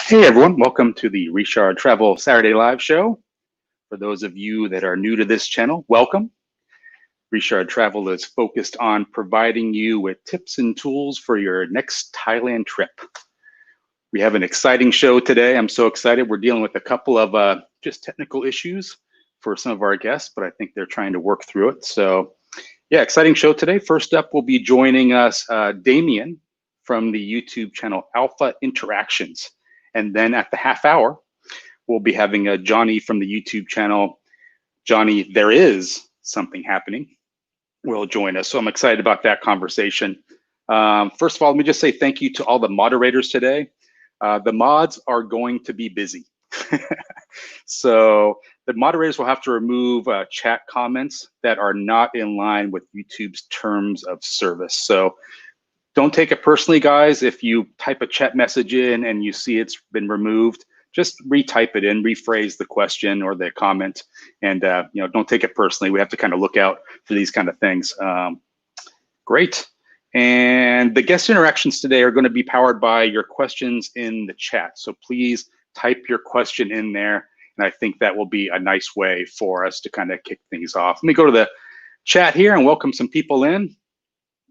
Hey everyone, welcome to the Richard Travel Saturday Live Show. For those of you that are new to this channel, welcome. Richard Travel is focused on providing you with tips and tools for your next Thailand trip. We have an exciting show today. I'm so excited. We're dealing with a couple of just technical issues for some of our guests, but I think they're trying to work through it. So yeah, exciting show today. First up will be joining us Damien from the YouTube channel Alpha Interactions. And then at the half hour, we'll be having Johnny from the YouTube channel, Johnny, There Is Something Happening, will join us. So I'm excited about that conversation. First of all, let me just say thank you to all the moderators today. The mods are going to be busy. So the moderators will have to remove chat comments that are not in line with YouTube's terms of service. So don't take it personally, guys. If you type a chat message in and you see it's been removed, just retype it in, rephrase the question or the comment, and don't take it personally. We have to kind of look out for these kind of things. Great. And the guest interactions today are going to be powered by your questions in the chat. So please type your question in there, and I think that will be a nice way for us to kind of kick things off. Let me go to the chat here and welcome some people in.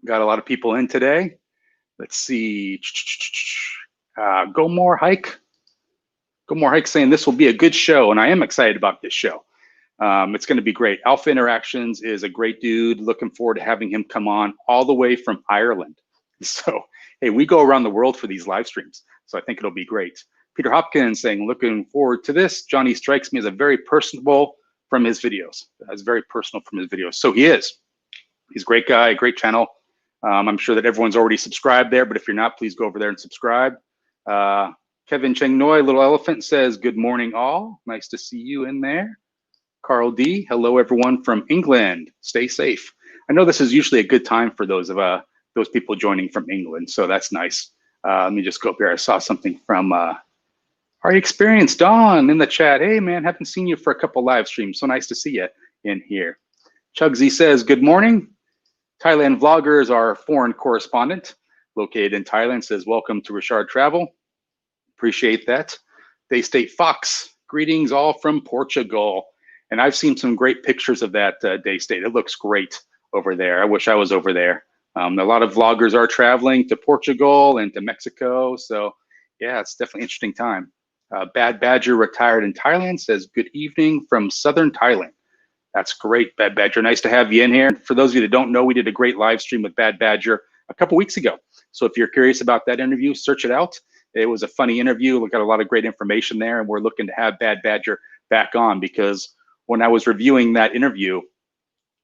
Got a lot of people in today. Let's see. Go More Hike. Go More Hike saying this will be a good show, and I am excited about this show. It's going to be great. Alpha Interactions is a great dude. Looking forward to having him come on all the way from Ireland. So, hey, we go around the world for these live streams, so I think it'll be great. Peter Hopkins saying, looking forward to this. Johnny strikes me as a very personable from his videos. As very personal from his videos. So he is. He's a great guy, great channel. I'm sure that everyone's already subscribed there, but if you're not, please go over there and subscribe. Kevin Cheng Noi, Little Elephant says, good morning all. Nice to see you in there. Carl D, hello everyone from England. Stay safe. I know this is usually a good time for those people joining from England, so that's nice. Let me just go up here. I saw something from our Experience Dawn in the chat. Hey man, haven't seen you for a couple live streams. So nice to see you in here. Chugsy says, good morning. Thailand Vloggers, our foreign correspondent located in Thailand, says, welcome to Richard Travel. Appreciate that. They State Fox, greetings all from Portugal. And I've seen some great pictures of that Day State. It looks great over there. I wish I was over there. A lot of vloggers are traveling to Portugal and to Mexico. So yeah, it's definitely an interesting time. Bad Badger retired in Thailand says, good evening from Southern Thailand. That's great, Bad Badger. Nice to have you in here. For those of you that don't know, we did a great live stream with Bad Badger a couple weeks ago. So if you're curious about that interview, search it out. It was a funny interview. We got a lot of great information there, and we're looking to have Bad Badger back on because when I was reviewing that interview,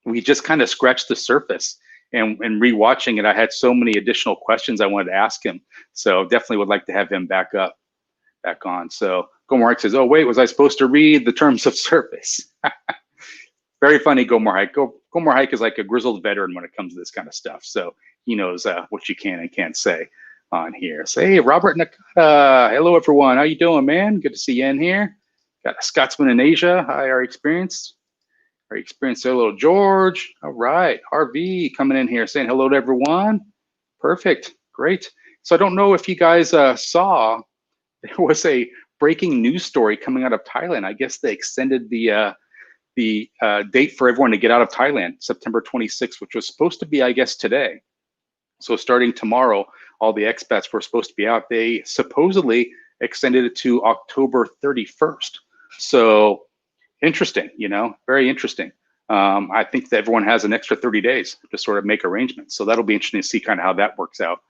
we just kind of scratched the surface. And rewatching it, I had so many additional questions I wanted to ask him. So definitely would like to have him back on. So Gomark says, oh, wait, was I supposed to read the terms of service? Very funny, Go More Hike. Go More Hike is like a grizzled veteran when it comes to this kind of stuff. So he knows what you can and can't say on here. So, hey, Robert Nakata. Hello, everyone. How you doing, man? Good to see you in here. Got a Scotsman in Asia. Hi, our experience. Hello, George. All right. RV coming in here saying hello to everyone. Perfect. Great. So I don't know if you guys saw, there was a breaking news story coming out of Thailand. I guess they extended the date for everyone to get out of Thailand, September 26th, which was supposed to be, I guess, today. So starting tomorrow, all the expats were supposed to be out. They supposedly extended it to October 31st. So interesting, very interesting. I think that everyone has an extra 30 days to sort of make arrangements. So that'll be interesting to see kind of how that works out.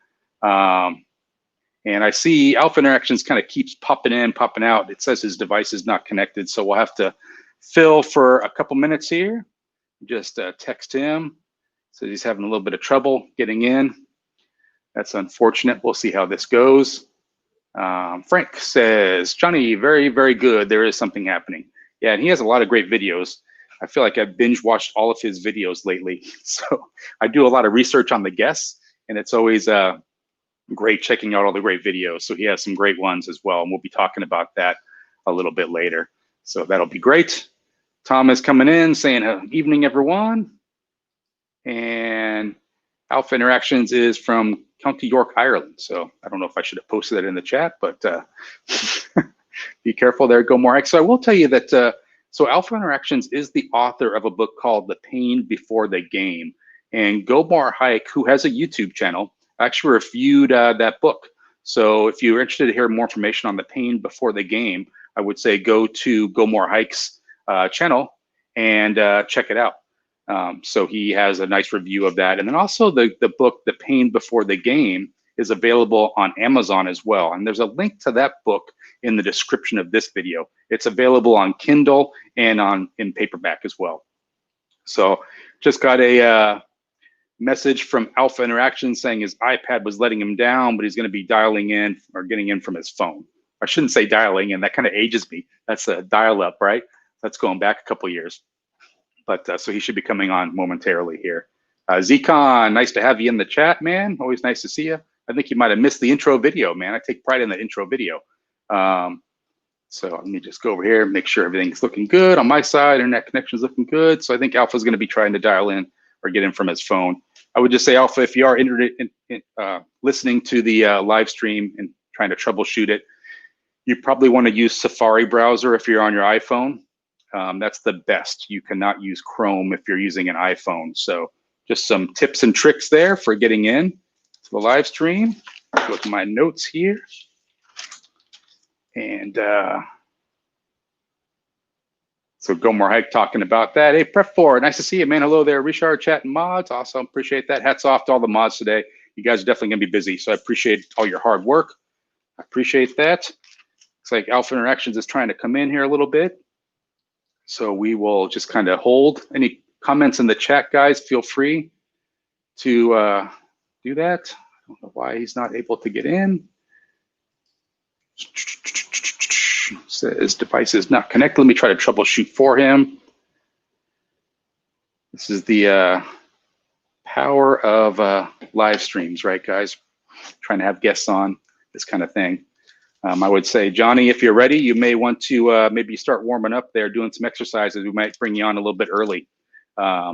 And I see Alpha Interactions kind of keeps popping in, popping out. It says his device is not connected. So we'll have to Phil for a couple minutes here. Just text him. Says he's having a little bit of trouble getting in. That's unfortunate. We'll see how this goes. Frank says, Johnny, very, very good. There is something happening. Yeah, and he has a lot of great videos. I feel like I've binge watched all of his videos lately. So I do a lot of research on the guests, and it's always great checking out all the great videos. So he has some great ones as well, and we'll be talking about that a little bit later. So that'll be great. Tom is coming in saying, evening, everyone. And Alpha Interactions is from County York, Ireland. So I don't know if I should have posted that in the chat, but be careful there, Go More Hike. So I will tell you that, so Alpha Interactions is the author of a book called The Pain Before the Game. And Go More Hike, who has a YouTube channel, actually reviewed that book. So if you're interested to hear more information on The Pain Before the Game, I would say go to Go More Hike's channel and check it out. So he has a nice review of that. And then also the book, The Pain Before the Game, is available on Amazon as well. And there's a link to that book in the description of this video. It's available on Kindle and in paperback as well. So just got a message from Alpha Interactions saying his iPad was letting him down, but he's going to be dialing in or getting in from his phone. I shouldn't say dialing in, that kind of ages me. That's a dial-up, right? That's going back a couple years. But so he should be coming on momentarily here. Zcon, nice to have you in the chat, man. Always nice to see you. I think you might have missed the intro video, man. I take pride in the intro video. So let me just go over here, make sure everything's looking good on my side. Internet connection's looking good. So I think Alpha's going to be trying to dial in or get in from his phone. I would just say, Alpha, if you are listening to the live stream and trying to troubleshoot it, you probably want to use Safari browser if you're on your iPhone. That's the best. You cannot use Chrome if you're using an iPhone. So just some tips and tricks there for getting in to the live stream. Go to my notes here. And so Go More Hike talking about that. Hey, Prep4, nice to see you, man. Hello there, Richard, chat and mods. Awesome, appreciate that. Hats off to all the mods today. You guys are definitely gonna be busy, so I appreciate all your hard work. I appreciate that. Looks like Alpha Interactions is trying to come in here a little bit. So we will just kind of hold. Any comments in the chat, guys, feel free to do that. I don't know why he's not able to get in. Says device is not connected. Let me try to troubleshoot for him. This is the power of live streams, right, guys? Trying to have guests on, this kind of thing. I would say, Johnny, if you're ready, you may want to maybe start warming up there, doing some exercises. We might bring you on a little bit early.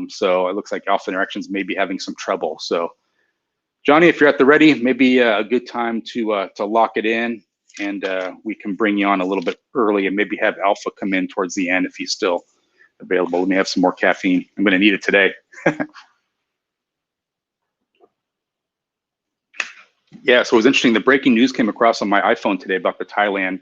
So it looks like Alpha Interactions may be having some trouble. So Johnny, if you're at the ready, maybe a good time to lock it in, and we can bring you on a little bit early and maybe have Alpha come in towards the end if he's still available. Let me have some more caffeine. I'm going to need it today. Yeah, so it was interesting. The breaking news came across on my iPhone today about the Thailand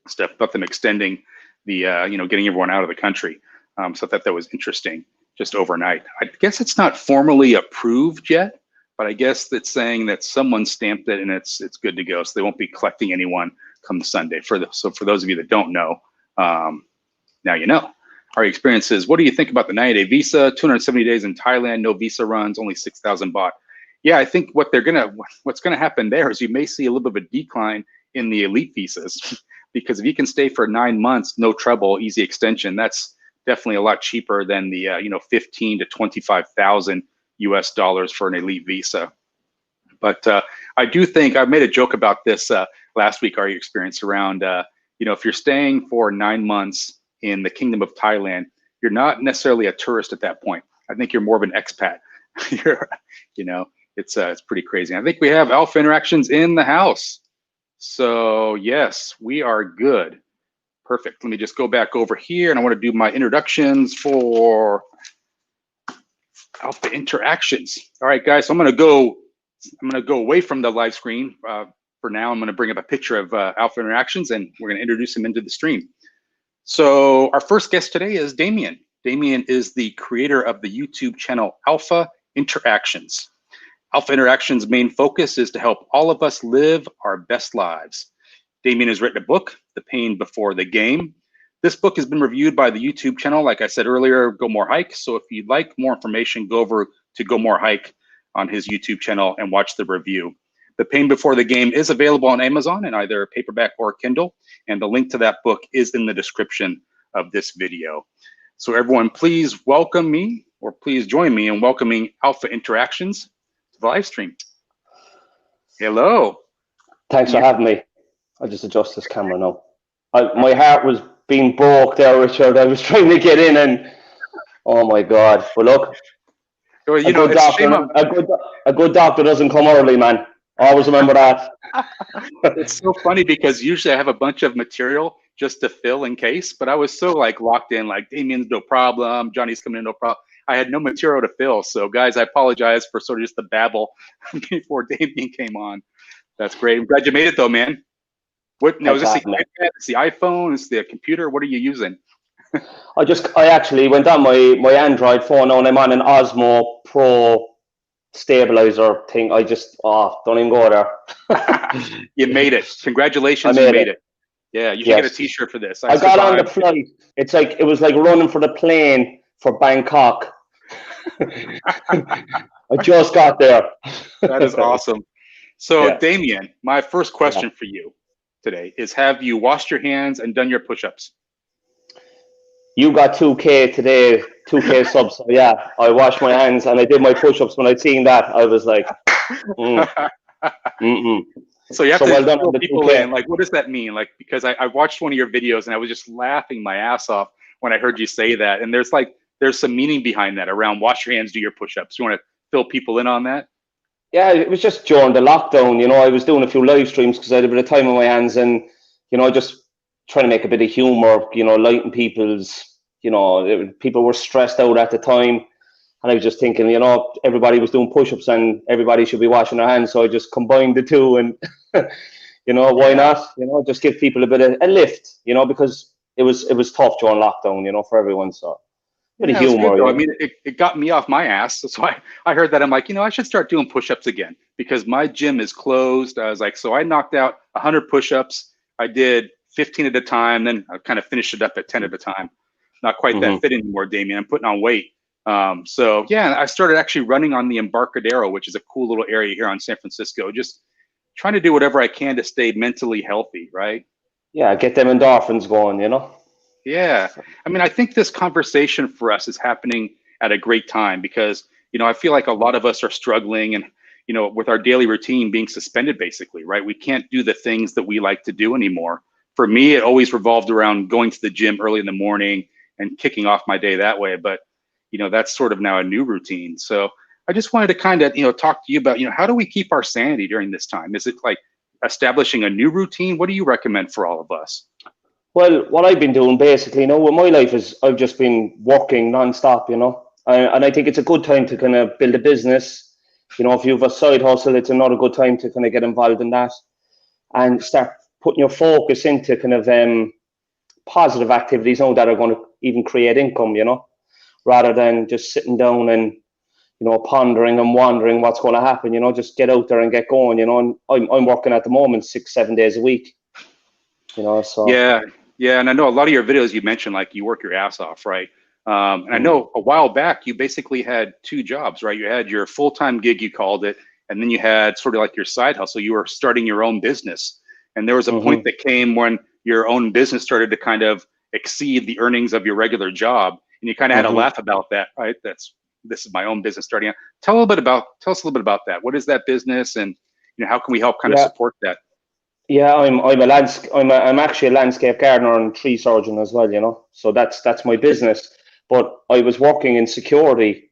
stuff, about them extending the, getting everyone out of the country. So I thought that was interesting, just overnight. I guess it's not formally approved yet, but I guess it's saying that someone stamped it and it's good to go. So they won't be collecting anyone come Sunday. So for those of you that don't know, now you know. Our experiences, what do you think about the 90-day visa, 270 days in Thailand, no visa runs, only 6,000 baht? Yeah, I think what's gonna happen there is you may see a little bit of a decline in the elite visas, because if you can stay for 9 months, no trouble, easy extension, that's definitely a lot cheaper than the 15 to 25,000 US dollars for an elite visa. But I do think, I made a joke about this last week, our experience around, if you're staying for 9 months in the Kingdom of Thailand, you're not necessarily a tourist at that point. I think you're more of an expat. It's pretty crazy. I think we have Alpha Interactions in the house. So yes, we are good. Perfect. Let me just go back over here, and I want to do my introductions for Alpha Interactions. All right, guys. So I'm gonna go away from the live screen for now. I'm gonna bring up a picture of Alpha Interactions, and we're gonna introduce him into the stream. So our first guest today is Damien. Damien is the creator of the YouTube channel Alpha Interactions. Alpha Interactions' main focus is to help all of us live our best lives. Damien has written a book, The Pain Before the Game. This book has been reviewed by the YouTube channel, like I said earlier, Go More Hike. So if you'd like more information, go over to Go More Hike on his YouTube channel and watch the review. The Pain Before the Game is available on Amazon in either paperback or Kindle, and the link to that book is in the description of this video. So everyone, please welcome me, or please join me in welcoming Alpha Interactions to the live stream. Hello. Thanks for having me. I'll just adjust this camera now. My heart was being broke there, Richard. I was trying to get in, and oh my God. But look, well, a good doctor doesn't come early, man. Always remember that. It's so funny because usually I have a bunch of material just to fill in case, but I was so like locked in, like Damien's no problem, Johnny's coming in no problem. I had no material to fill. So guys, I apologize for sort of just the babble before Damien came on. That's great. I'm glad you made it though, man. What now? Is Thanks this for the having me. iPad? It's the iPhone? It's the computer? What are you using? I actually went on my Android phone now and I'm on an Osmo Pro stabilizer thing. I just, don't even go there. You made it. I Congratulations, you made made it. it. Yeah, you should get a Yes. T-shirt for this. I got on the flight. It's like, it was like running for the plane for Bangkok. I just got there. That is awesome. So, Yeah. Damien, my first Yeah. question for you today is: have you washed your hands and done your push-ups? You got 2K today, 2K subs. So yeah, I washed my hands and I did my push-ups. When I seen that, I was like, So you have So to well done on fill the people 2K. in. Like, what does that mean? Like, because I watched one of your videos and I was just laughing my ass off when I heard you say that. And there's some meaning behind that around wash your hands, do your push-ups. You want to fill people in on that? Yeah, it was just during the lockdown, I was doing a few live streams because I had a bit of time on my hands and, just trying to make a bit of humor, lighten people's, people were stressed out at the time. And I was just thinking, everybody was doing push-ups and everybody should be washing their hands. So I just combined the two and, why not? Just give people a bit of a lift, because it was tough during lockdown, for everyone. So bit of Yeah, it was good humor, though. I mean, it got me off my ass. So I heard that. I'm like, I should start doing push-ups again because my gym is closed. I was like, so I knocked out 100 push-ups. I did 15 at a time. Then I kind of finished it up at 10 at a time. Not quite that fit anymore, Damien. I'm putting on weight. So yeah, I started actually running on the Embarcadero, which is a cool little area here on San Francisco. Just trying to do whatever I can to stay mentally healthy, right? Yeah, get them endorphins going, Yeah. I mean, I think this conversation for us is happening at a great time because, I feel like a lot of us are struggling and, with our daily routine being suspended basically, right? We can't do the things that we like to do anymore. For me, it always revolved around going to the gym early in the morning and kicking off my day that way. But, that's sort of now a new routine. So I just wanted to kind of, talk to you about, how do we keep our sanity during this time? Is it like establishing a new routine? What do you recommend for all of us? Well, what I've been doing basically, with my life is I've just been working nonstop, and I think it's a good time to kind of build a business. If you have a side hustle, it's another good time to kind of get involved in that and start putting your focus into kind of positive activities that are going to even create income, rather than just sitting down and, pondering and wondering what's going to happen, just get out there and get going, and I'm working at the moment 6-7 days a week, so. Yeah, and I know a lot of your videos you mentioned like you work your ass off, right? And I know a while back you basically had two jobs, right? You had your full-time gig, you called it, and then you had sort of like your side hustle. You were starting your own business, and there was a point that came when your own business started to kind of exceed the earnings of your regular job, and you kind of had to laugh about that, right? This is my own business starting out. Tell us a little bit about that. What is that business, and how can we help kind of support that? Yeah, I'm actually a landscape gardener and tree surgeon as well, so that's my business. But I was working in security,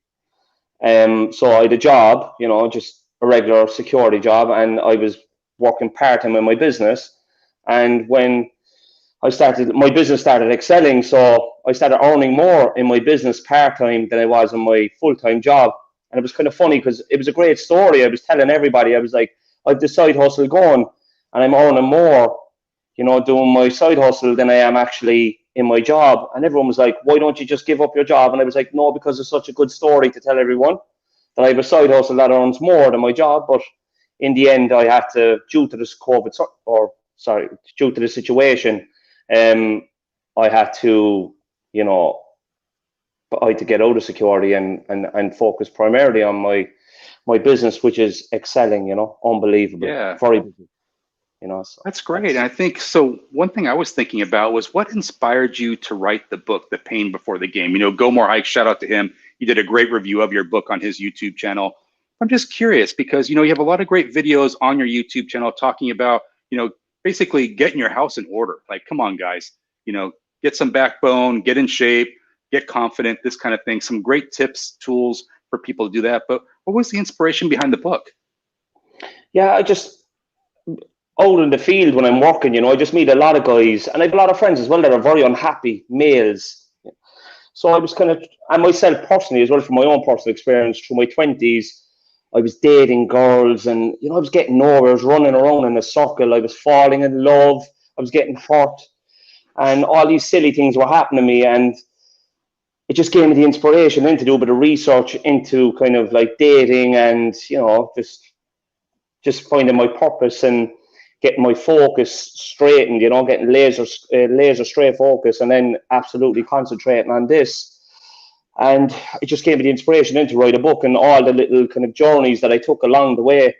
so I had a job, just a regular security job, and I was working part-time in my business. And when my business started excelling, so I started earning more in my business part-time than I was in my full-time job. And it was kind of funny because it was a great story. I was telling everybody, I was like, I've the side hustle going and I'm earning more, doing my side hustle than I am actually in my job. And everyone was like, why don't you just give up your job? And I was like, no, because it's such a good story to tell everyone that I have a side hustle that earns more than my job. But in the end, I had to, due to this due to the situation, I had to, I had to get out of security and focus primarily on my business, which is excelling, unbelievable. Yeah. Very busy. So that's great. And I think so. One thing I was thinking about was what inspired you to write the book, The Pain Before the Game? Go More Hike, shout out to him. He did a great review of your book on his YouTube channel. I'm just curious because, you have a lot of great videos on your YouTube channel talking about, basically getting your house in order. Like, come on, guys, get some backbone, get in shape, get confident, this kind of thing. Some great tips, tools for people to do that. But what was the inspiration behind the book? Yeah, I just, out in the field when I'm working, you know, I just meet a lot of guys, and I have a lot of friends as well that are very unhappy, males. So I was kind of, and myself personally as well, from my own personal experience through my 20s, I was dating girls, and, you know, I was getting nowhere. I was running around in a circle. I was falling in love. I was getting hurt, and all these silly things were happening to me. And it just gave me the inspiration then to do a bit of research into kind of like dating, and, you know, just finding my purpose and getting my focus straightened, you know, getting laser straight focus, and then absolutely concentrating on this. And it just gave me the inspiration then to write a book, and all the little kind of journeys that I took along the way,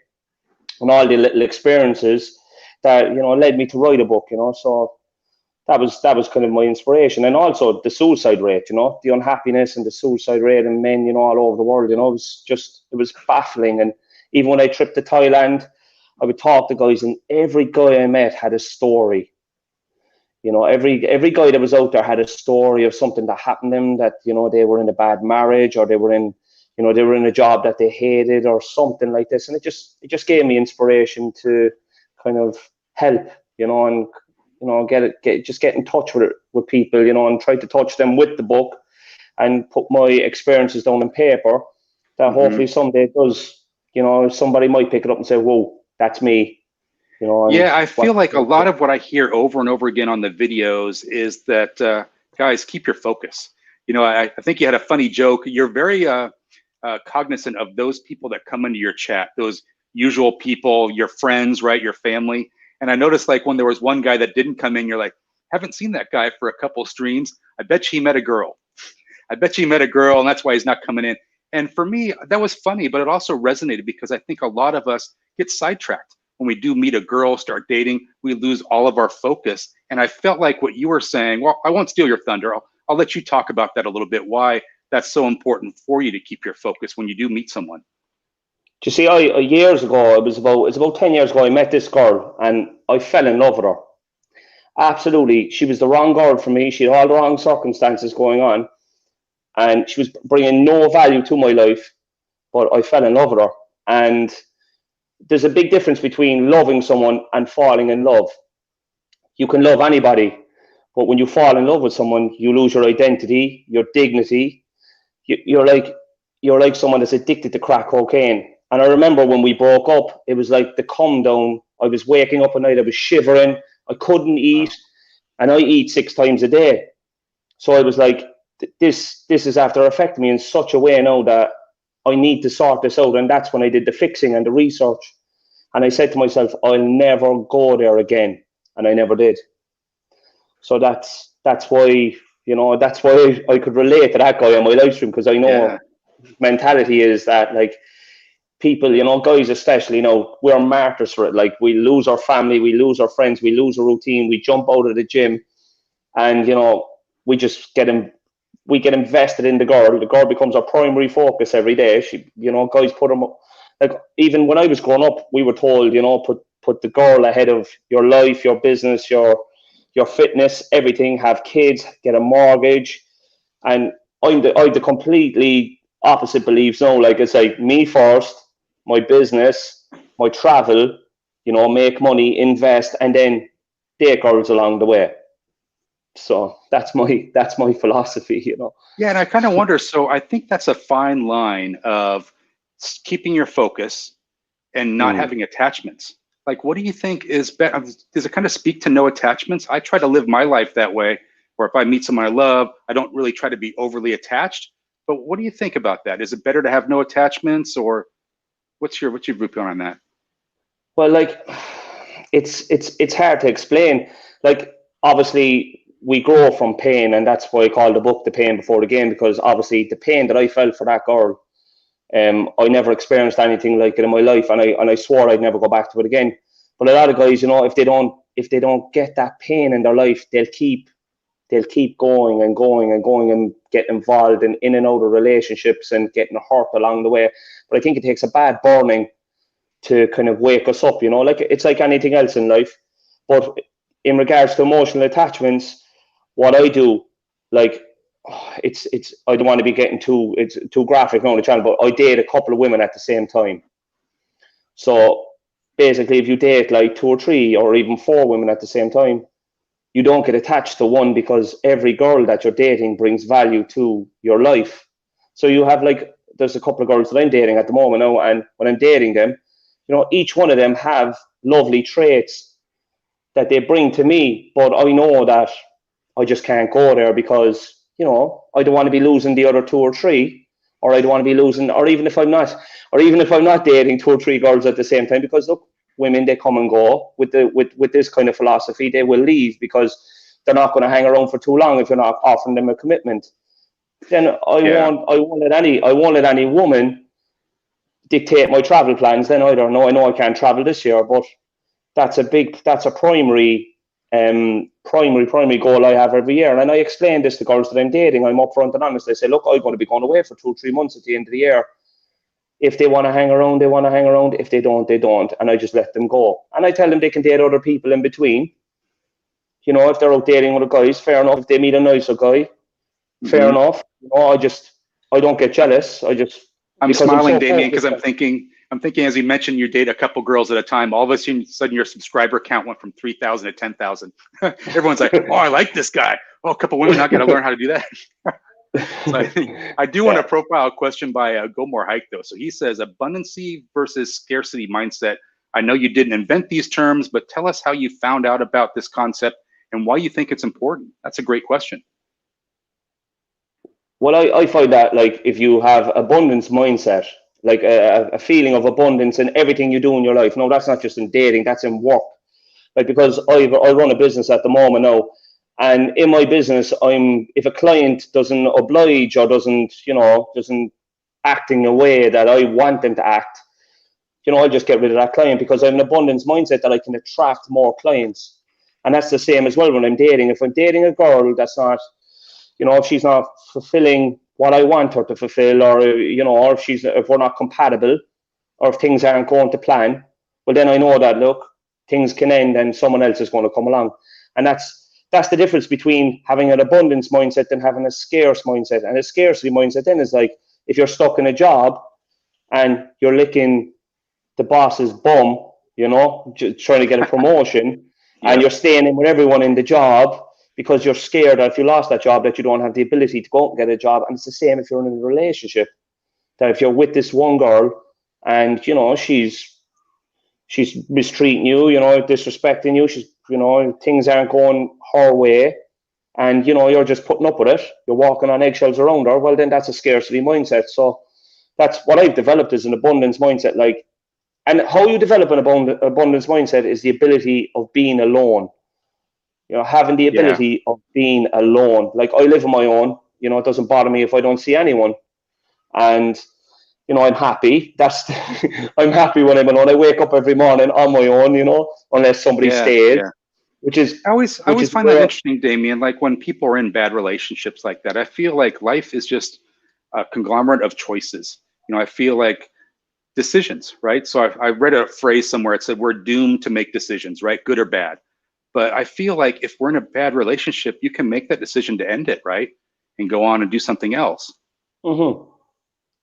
and all the little experiences that, you know, led me to write a book, you know. So that was kind of my inspiration. And also the suicide rate, you know, the unhappiness and the suicide rate in men, you know, all over the world, you know, it was baffling. And even when I tripped to Thailand, I would talk to guys, and every guy I met had a story. You know, every guy that was out there had a story of something that happened to them, that, you know, they were in a bad marriage, or they were in, you know, they were in a job that they hated, or something like this. And it just gave me inspiration to kind of help, you know, and, you know, get in touch with people, you know, and try to touch them with the book, and put my experiences down on paper, that hopefully someday it does, you know, somebody might pick it up and say, whoa, that's me. You know, Yeah, I feel like a lot of what I hear over and over again on the videos is that, guys, keep your focus. You know, I think you had a funny joke. You're very cognizant of those people that come into your chat, those usual people, your friends, right, your family. And I noticed, like, when there was one guy that didn't come in, you're like, haven't seen that guy for a couple streams. I bet you he met a girl. I bet you he met a girl, and that's why he's not coming in. And for me, that was funny, but it also resonated, because I think a lot of us get sidetracked. When we do meet a girl, start dating, we lose all of our focus. And I felt like what you were saying, well, I won't steal your thunder. I'll let you talk about that a little bit, why that's so important for you to keep your focus when you do meet someone. Do you see, years ago, it's about 10 years ago, I met this girl, and I fell in love with her. Absolutely. She was the wrong girl for me. She had all the wrong circumstances going on, and she was bringing no value to my life, but I fell in love with her. And there's a big difference between loving someone and falling in love. You can love anybody, but when you fall in love with someone, you lose your identity, your dignity. You're like someone that's addicted to crack cocaine. And I remember when we broke up, it was like the come down. I was waking up at night, I was shivering, I couldn't eat, and I eat 6 times a day. So I was like, this is after affecting me in such a way now that I need to sort this out. And that's when I did the fixing and the research. And I said to myself, I'll never go there again. And I never did. So that's why, you know, that's why I could relate to that guy on my live stream, because I know mentality is that, like, people, you know, guys especially, you know, we're martyrs for it. Like, we lose our family, we lose our friends, we lose a routine, we jump out of the gym, and, you know, we just get invested in the girl. The girl becomes our primary focus every day. She, you know, guys put them up. Like, even when I was growing up, we were told, you know, put the girl ahead of your life, your business, your fitness, everything. Have kids, get a mortgage. And I have the completely opposite beliefs now. Like, it's like me first, my business, my travel, you know, make money, invest, and then date girls along the way. So that's my philosophy, you know. Yeah, and I kind of wonder, so I think that's a fine line of keeping your focus and not having attachments. Like, what do you think is better? Does it kind of speak to no attachments? I try to live my life that way, where if I meet someone I love, I don't really try to be overly attached. But what do you think about that? Is it better to have no attachments, or what's your viewpoint on that? Well, like, it's hard to explain. Like, obviously, we grow from pain, and that's why I call the book The Pain Before the Game, because obviously the pain that I felt for that girl, I never experienced anything like it in my life, and I swore I'd never go back to it again. But a lot of guys, you know, if they don't get that pain in their life, they'll keep going and going and going, and get involved in and out of relationships and getting hurt along the way. But I think it takes a bad burning to kind of wake us up, you know. Like, it's like anything else in life. But in regards to emotional attachments, what I do, like, it's I don't want to be getting too graphic on the channel, but I date a couple of women at the same time. So basically if you date like 2 or 3 or even 4 women at the same time, you don't get attached to one, because every girl that you're dating brings value to your life. So you have like, there's a couple of girls that I'm dating at the moment now, and when I'm dating them, you know, each one of them have lovely traits that they bring to me, but I know that I just can't go there because, you know, I don't want to be losing the other 2 or 3, or I don't want to be losing, or even if I'm not dating 2 or 3 girls at the same time, because look, women, they come and go with this kind of philosophy. They will leave because they're not going to hang around for too long if you're not offering them a commitment. Then I won't let any woman dictate my travel plans. Then I don't know. I know I can't travel this year, but that's a primary goal I have every year. And I explain this to girls that I'm dating. I'm upfront and honest. I say, look, I'm going to be going away for 2 or 3 months at the end of the year. If they want to hang around, they want to hang around. If they don't, they don't. And I just let them go. And I tell them they can date other people in between. You know, if they're out dating other guys, fair enough. If they meet a nicer guy, fair enough. You know, I don't get jealous. I'm smiling, Damien, because I'm thinking as you mentioned, you date a couple girls at a time. All of a sudden, your subscriber count went from 3,000 to 10,000. Everyone's like, oh, I like this guy. Oh, a couple women, I got to learn how to do that. So I do want to profile a question by Go More Hike, though. So he says, abundancy versus scarcity mindset. I know you didn't invent these terms, but tell us how you found out about this concept and why you think it's important. That's a great question. Well, I find that, like, if you have abundance mindset, like a feeling of abundance in everything you do in your life. No, that's not just in dating, that's in work. Like, because I run a business at the moment now, and in my business, if a client doesn't oblige or doesn't act in a way that I want them to act, I'll just get rid of that client, because I have an abundance mindset that I can attract more clients. And that's the same as well when I'm dating. If I'm dating a girl that's not, if she's not fulfilling what I want her to fulfill, or or if we're not compatible, or if things aren't going to plan, well, then I know that, look, things can end and someone else is going to come along. And that's the difference between having an abundance mindset and having a scarce mindset. And a scarcity mindset then is like, if you're stuck in a job and you're licking the boss's bum, trying to get a promotion, and you're staying in with everyone in the job because you're scared that if you lost that job, that you don't have the ability to go and get a job. And it's the same if you're in a relationship, that if you're with this one girl and, she's mistreating you, disrespecting you, things aren't going her way, and, you're just putting up with it, you're walking on eggshells around her, well, then that's a scarcity mindset. So that's what I've developed, as an abundance mindset. Like, and how you develop an abundance mindset is the ability of being alone. Having the ability of being alone. Like, I live on my own. It doesn't bother me if I don't see anyone, and I'm happy. I'm happy when I'm alone. I wake up every morning on my own. Unless somebody stays. Yeah. Which is I always find that interesting, Damien. Like, when people are in bad relationships like that, I feel like life is just a conglomerate of choices. I feel like decisions, right? So I read a phrase somewhere. It said we're doomed to make decisions, right? Good or bad. But I feel like if we're in a bad relationship, you can make that decision to end it, right? And go on and do something else. Mm-hmm.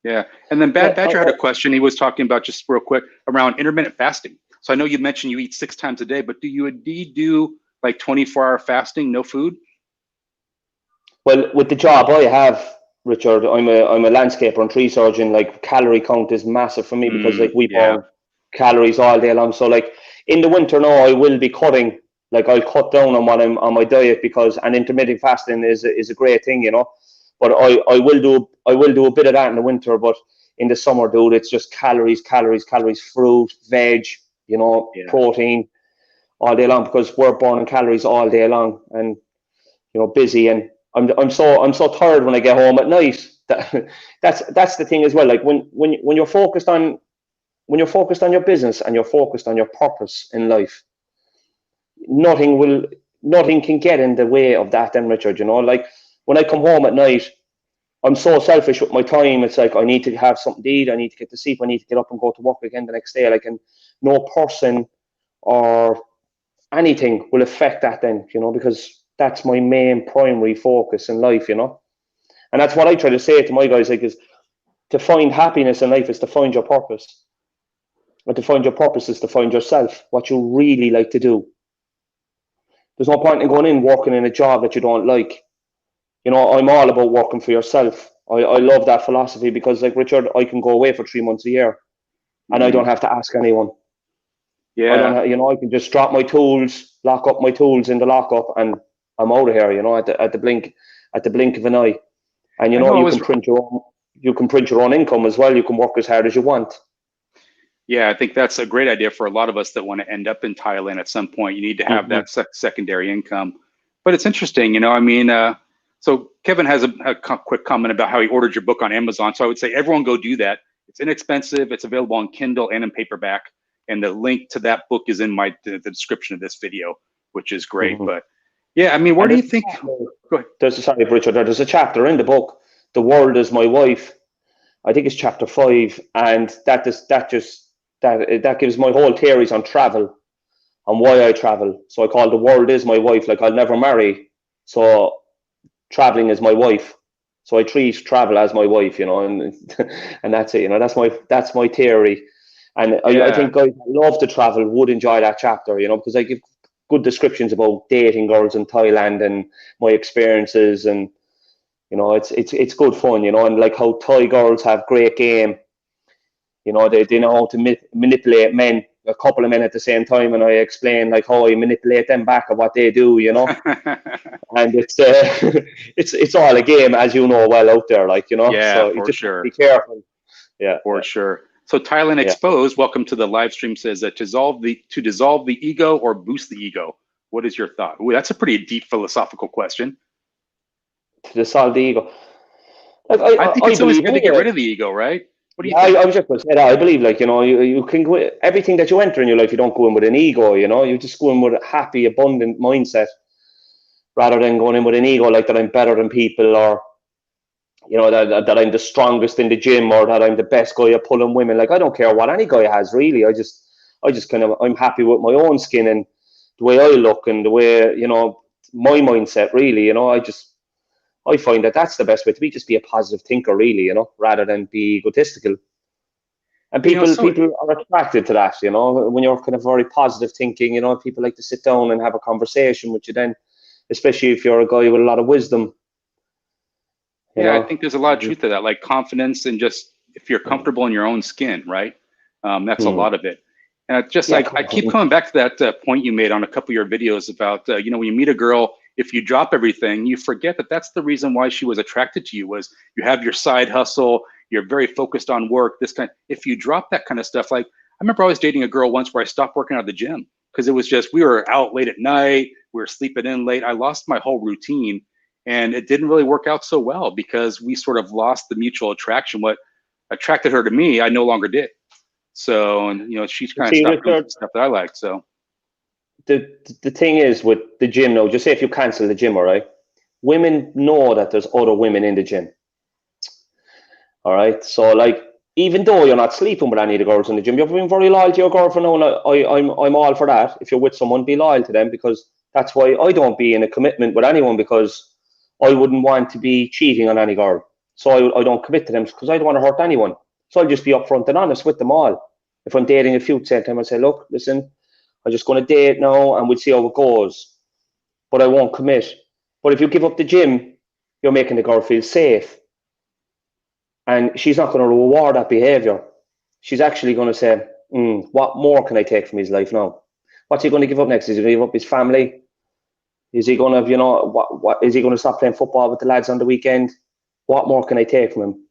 Yeah. And then Badger had a question. He was talking about, just real quick, around intermittent fasting. So I know you mentioned you eat 6 times a day, but do you indeed do like 24-hour fasting, no food? Well, with the job I have, Richard, I'm a landscaper and tree surgeon. Like, calorie count is massive for me, because like we burn calories all day long. So like in the winter now, I will be cutting. Like, I'll cut down on what I'm on my diet, because an intermittent fasting is a great thing, But I will do a bit of that in the winter, but in the summer, dude, it's just calories, fruit, veg, protein all day long, because we're burning calories all day long, and busy. And I'm so tired when I get home at night. That's the thing as well. Like, when you're focused on your business and you're focused on your purpose in life, nothing can get in the way of that then, Richard. Like, when I come home at night, I'm so selfish with my time. It's like, I need to have something to eat, I need to get to sleep, I need to get up and go to work again the next day. Like, and no person or anything will affect that then, because that's my main primary focus in life, And that's what I try to say to my guys, like, is to find happiness in life is to find your purpose. And to find your purpose is to find yourself, what you really like to do. There's no point in going in working in a job that you don't like. You know, I'm all about working for yourself. I love that philosophy because, like Richard, I can go away for 3 months a year and I don't have to ask anyone. Yeah. I don't have, you know, I can just drop my tools, lock up my tools in the lockup, and I'm out of here, you know, at the blink of an eye. And you know, you can print your own income as well. You can work as hard as you want. Yeah, I think that's a great idea for a lot of us that want to end up in Thailand at some point. You need to have that secondary income. But it's interesting, you know, I mean, so Kevin has a quick comment about how he ordered your book on Amazon. So I would say everyone go do that. It's inexpensive. It's available on Kindle and in paperback. And the link to that book is in the description of this video, which is great. But yeah, I mean, where do you think? Go ahead. Sorry, Richard, there's a chapter in the book, The World is My Wife. I think it's chapter 5. And that gives my whole theories on travel and why I travel. So I call The World is My Wife. Like, I'll never marry. So traveling is my wife. So I treat travel as my wife, you know, and that's it, you know, that's my theory. And I think guys that love to travel would enjoy that chapter, you know, because I give good descriptions about dating girls in Thailand and my experiences, and you know, it's good fun, you know, and like how Thai girls have great game, you know, they know how to manipulate men, a couple of men at the same time, and I explain like how I manipulate them back of what they do, you know. And it's all a game, as you know well out there, like, you know. Yeah, so you just have to be careful. Yeah, for sure. So Thailand Exposed, welcome to the live stream, says that to dissolve the ego or boost the ego. What is your thought? Ooh, that's a pretty deep philosophical question. To dissolve the ego. Like, I think it's always good to get rid of the ego, right? What do you think? I was just going to say that. I believe, like, you know, you can go, everything that you enter in your life, you don't go in with an ego, you know, you just go in with a happy, abundant mindset rather than going in with an ego like that I'm better than people, or you know, that I'm the strongest in the gym, or that I'm the best guy at pulling women. Like, I don't care what any guy has, really. I just kind of, I'm happy with my own skin and the way I look and the way, you know, my mindset, really, you know. I find that that's the best way to be. Just be a positive thinker, really, you know, rather than be egotistical. And people are attracted to that, you know, when you're kind of very positive thinking, you know, people like to sit down and have a conversation with you then, especially if you're a guy with a lot of wisdom. Yeah, I think there's a lot of truth to that, like confidence and just if you're comfortable in your own skin, right? That's a lot of it. And I keep coming back to that point you made on a couple of your videos about, you know, when you meet a girl, if you drop everything, you forget that that's the reason why she was attracted to you, was you have your side hustle, you're very focused on work, if you drop that kind of stuff, like I remember I was dating a girl once where I stopped working out at the gym because it was just, we were out late at night, we were sleeping in late, I lost my whole routine. And it didn't really work out so well because we sort of lost the mutual attraction. What attracted her to me, I no longer did. So, and you know, she's kind of stopped doing stuff that I liked. So the thing is with the gym now, just say if you cancel the gym, all right, women know that there's other women in the gym. All right. So like, even though you're not sleeping with any of the girls in the gym, you're being very loyal to your girlfriend. No, I'm all for that. If you're with someone, be loyal to them, because that's why I don't be in a commitment with anyone, because I wouldn't want to be cheating on any girl. So I don't commit to them because I don't want to hurt anyone. So I'll just be upfront and honest with them all. If I'm dating a few at the same time, I'll say, look, listen, I'm just going to date now and we'll see how it goes. But I won't commit. But if you give up the gym, you're making the girl feel safe. And she's not going to reward that behavior. She's actually going to say, what more can I take from his life now? What's he going to give up next? Is he going to give up his family? Is he going to, you know, what is he going to stop playing football with the lads on the weekend? What more can I take from him?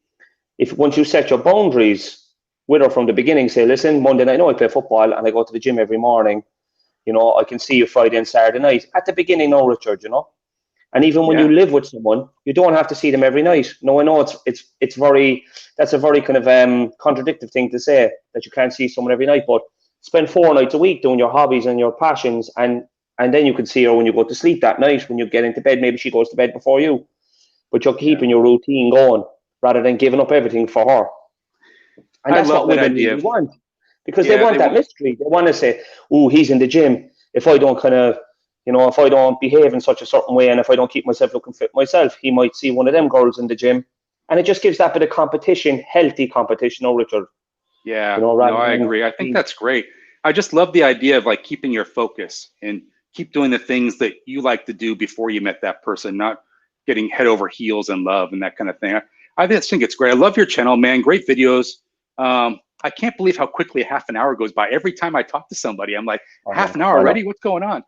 If once you set your boundaries with her from the beginning, say, listen, Monday night, I play football and I go to the gym every morning. You know, I can see you Friday and Saturday night. At the beginning, no, Richard, you know. And even when you live with someone, you don't have to see them every night. No, I know that's a very kind of contradictory thing to say, that you can't see someone every night, but spend 4 nights a week doing your hobbies and your passions, and then you can see her when you go to sleep that night, when you get into bed. Maybe she goes to bed before you, but you're keeping your routine going rather than giving up everything for her. And that's what women really want, because they want that mystery. They want to say, oh, he's in the gym. If I don't kind of, you know, if I don't behave in such a certain way, and if I don't keep myself looking fit myself, he might see one of them girls in the gym. And it just gives that bit of competition, healthy competition, oh, Richard. Yeah, You know, no, I agree. I think that's great. I just love the idea of like keeping your focus and keep doing the things that you like to do before you met that person, not getting head over heels in love and that kind of thing. I just think it's great. I love your channel, man. Great videos. I can't believe how quickly half an hour goes by. Every time I talk to somebody, I'm like, half an hour already? What's going on?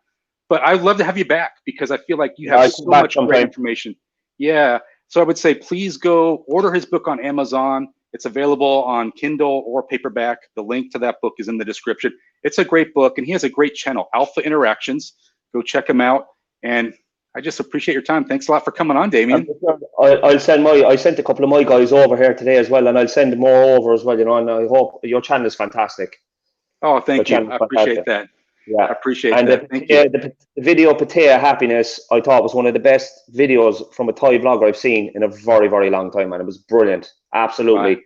But I'd love to have you back because I feel like you have so much great information. Yeah. So I would say, please go order his book on Amazon. It's available on Kindle or paperback. The link to that book is in the description. It's a great book, and he has a great channel, Alpha Interactions. Go check him out. And I just appreciate your time. Thanks a lot for coming on, Damien. I sent a couple of my guys over here today as well, and I'll send more over as well, you know, and I hope your channel is fantastic. Oh, thank you. I appreciate that. Yeah, I appreciate that. Thank you. The video Pattaya Happiness, I thought was one of the best videos from a Thai vlogger I've seen in a very, very long time, and it was brilliant. Absolutely.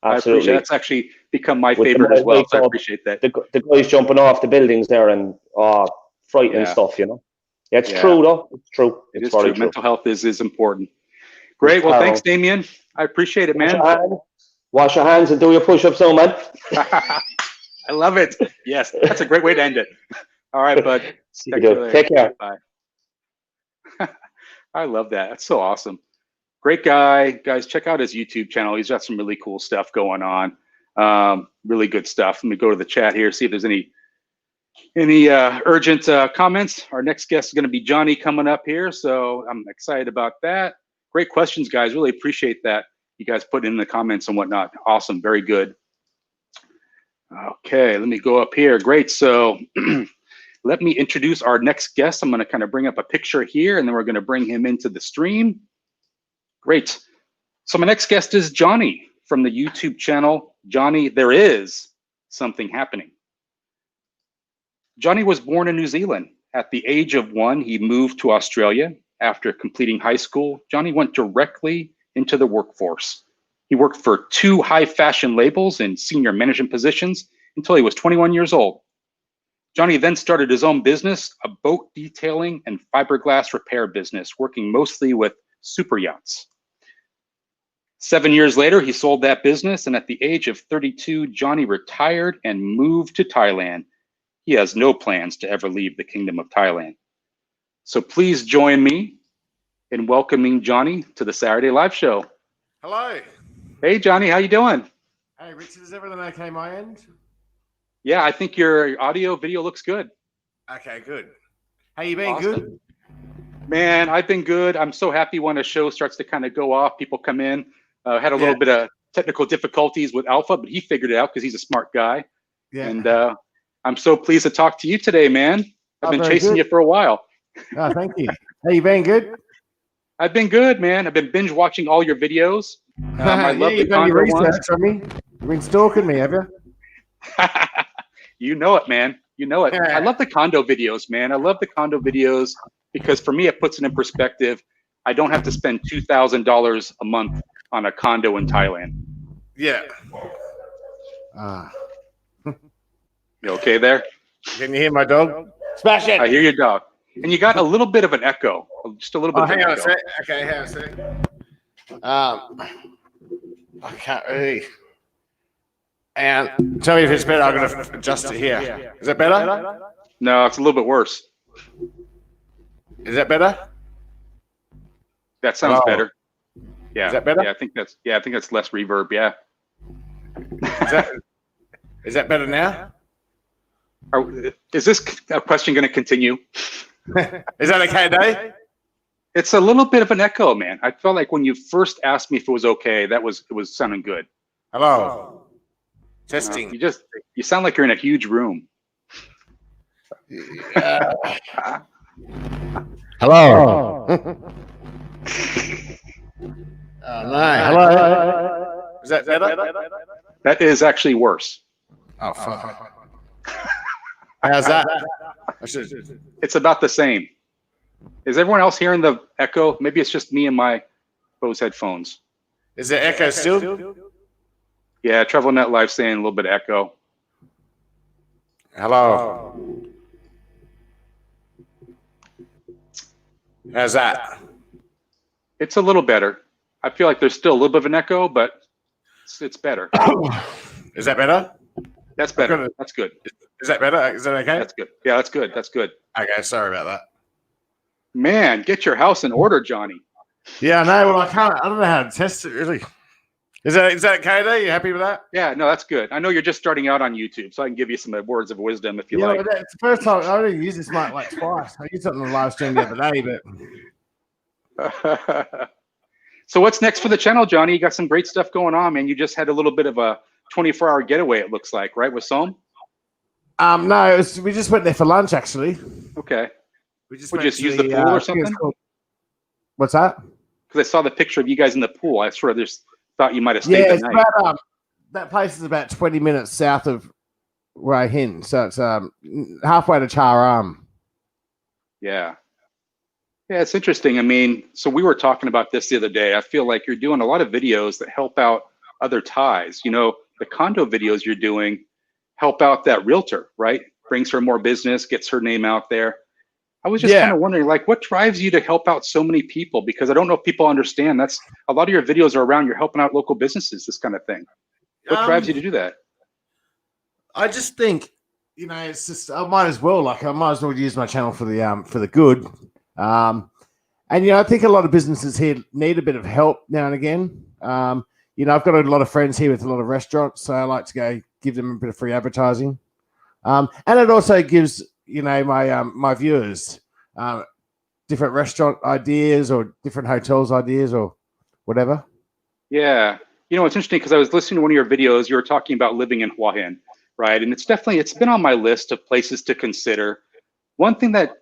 I appreciate that's actually become my favorite as well. So I appreciate that. The guys jumping off the buildings there and frightening stuff, you know. Yeah, it's true though. It's true. It's true. Mental health is important. Great. Well, thanks, Damien. I appreciate it, man. Wash your hands and do your push-ups, so man. I love it. Yes, that's a great way to end it. All right, bud. Take care. Bye. I love that. That's so awesome. Great guy. Guys, check out his YouTube channel. He's got some really cool stuff going on. Really good stuff. Let me go to the chat here, see if there's any urgent comments. Our next guest is going to be Johnny coming up here, so I'm excited about that. Great questions, guys. Really appreciate that. You guys put in the comments and whatnot. Awesome. Very good. Okay, let me go up here. Great. So let me introduce our next guest. I'm going to kind of bring up a picture here, and then we're going to bring him into the stream. Great. So my next guest is Johnny from the YouTube channel, Johnny, There Is Something Happening. Johnny was born in New Zealand. At the age of 1, he moved to Australia. After completing high school, Johnny went directly into the workforce. He worked for 2 high fashion labels in senior management positions until he was 21 years old. Johnny then started his own business, a boat detailing and fiberglass repair business, working mostly with super yachts. 7 years later, he sold that business, and at the age of 32, Johnny retired and moved to Thailand. He has no plans to ever leave the Kingdom of Thailand. So please join me in welcoming Johnny to the Saturday Live Show. Hello. Hey, Johnny, how you doing? Hey, Richard, is everything okay my end? Yeah, I think your audio, video looks good. Okay, good. How you been? Awesome. Good? Man, I've been good. I'm so happy when a show starts to kind of go off. People come in. Had a little bit of technical difficulties with Alpha, but he figured it out because he's a smart guy. Yeah. And I'm so pleased to talk to you today, man. I've been chasing you for a while. Oh, thank you. How you been? Good? I've been good, man. I've been binge watching all your videos. I love the condo research on me. You've been stalking me, have you? You know it, man. You know it. I love the condo videos, man. I love the condo videos because for me, it puts it in perspective. I don't have to spend $2,000 a month on a condo in Thailand. Yeah. You okay there? Can you hear my dog? Smash it. I hear your dog. And you got a little bit of an echo. Just a little bit. Hang on a sec. Okay, hang on a sec. I can't really. And tell me if it's better. I'm going to adjust it here. Is that better? No, it's a little bit worse. Is that better? That sounds better. Yeah. Is that better? Yeah, I think that's less reverb. Yeah. Is that better now? Is this question going to continue? Is that okay, Dave? It's a little bit of an echo, man. I felt like when you first asked me if it was okay, it was sounding good. Hello. Testing. You sound like you're in a huge room. Hello. Nice. Hello. Is that better? That is actually worse. Oh, fuck. How's that? It's about the same. Is everyone else hearing the echo? Maybe it's just me and my Bose headphones. Is the echo still? Yeah, TravelNet Live saying a little bit of echo. Hello. How's that? It's a little better. I feel like there's still a little bit of an echo, but it's better. Is that better? That's better. That's good. Is that better? Is that okay? That's good. Yeah, that's good. That's good. Okay, sorry about that. Man, get your house in order, Johnny. Yeah, no, well, I don't know how to test it, really. Is that okay there? You happy with that? Yeah, no, that's good. I know you're just starting out on YouTube, so I can give you some words of wisdom if you like. Yeah, it's the first time I already used this mic like twice. I used it on the live stream the other day, but so what's next for the channel, Johnny? You got some great stuff going on, man. You just had a little bit of a 24-hour getaway, it looks like, right, with Som? No, we just went there for lunch, actually. Okay. We just used the pool or something? What's that? Because I saw the picture of you guys in the pool. I sort of just thought you might have stayed the night. About, that place is about 20 minutes south of Zhiyun, so it's halfway to Charam. Yeah. Yeah, it's interesting. I mean, so we were talking about this the other day. I feel like you're doing a lot of videos that help out other Thais. You know, the condo videos you're doing help out that realtor, right? Brings her more business, gets her name out there. I was just kind of wondering, like, what drives you to help out so many people? Because I don't know if people understand that's a lot of your videos are around you're helping out local businesses, this kind of thing. What drives you to do that? I just think, you know, it's just I might as well use my channel for the good. And you know, I think a lot of businesses here need a bit of help now and again. You know, I've got a lot of friends here with a lot of restaurants, so I like to go give them a bit of free advertising. And it also gives, you know, my viewers different restaurant ideas or different hotels ideas or whatever. Yeah. You know, it's interesting because I was listening to one of your videos. You were talking about living in Hua Hin, right? And it's been on my list of places to consider. One thing that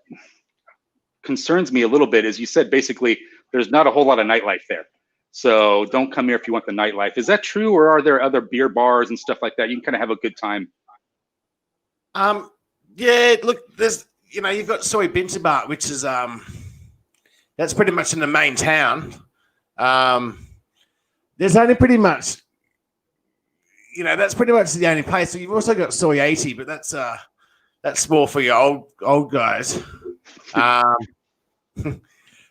concerns me a little bit is you said basically there's not a whole lot of nightlife there. So don't come here if you want the nightlife. Is that true, or are there other beer bars and stuff like that? You can kind of have a good time. Yeah, look, there's, you know, you've got Soy Bintabat, which is that's pretty much in the main town. There's only pretty much, you know, that's pretty much the only place. So you've also got Soy 80, but that's more for your old guys.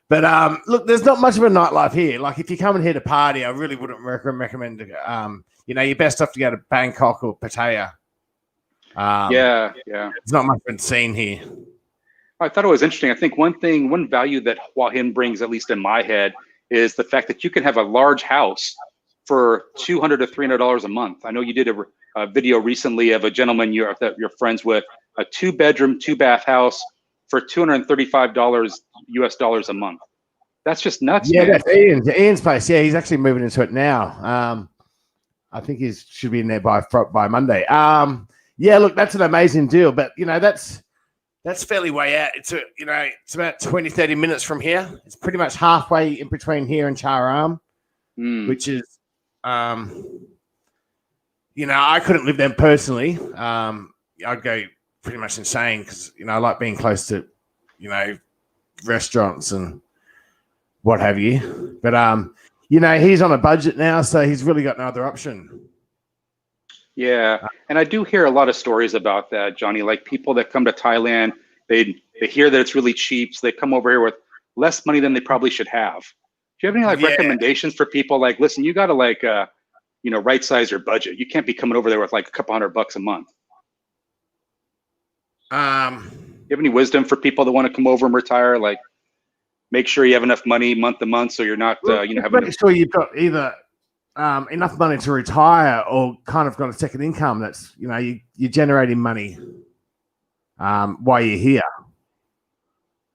But look, there's not much of a nightlife here. Like, if you're coming here to party, I really wouldn't recommend to go. You know, you're best off to go to Bangkok or Pattaya. Yeah. There's not much been seen here. I thought it was interesting. I think one value that Hua Hin brings, at least in my head, is the fact that you can have a large house for $200 to $300 a month. I know you did a video recently of a gentleman you're friends with, a 2-bedroom, 2-bath house for $235 US dollars a month. That's just nuts. Yeah, man. that's Ian's place. Yeah, he's actually moving into it now. I think he should be in there by Monday. Yeah, look, that's an amazing deal, but you know, that's fairly way out. It's about 20, 30 minutes from here. It's pretty much halfway in between here and Charam, which is, you know, I couldn't live there personally. I'd go pretty much insane because, you know, I like being close to, you know, restaurants and what have you. But, you know, he's on a budget now, so he's really got no other option. Yeah, and I do hear a lot of stories about that, Johnny. Like, people that come to Thailand, they hear that it's really cheap, so they come over here with less money than they probably should have. Do you have any recommendations for people? Like, listen, you got to you know, right size your budget. You can't be coming over there with like a couple $100 a month. You have any wisdom for people that want to come over and retire? Like, make sure you have enough money month to month, so you're not, you know, having. Make sure you've got either enough money to retire or kind of got a second income that's, you know, you're generating money while you're here.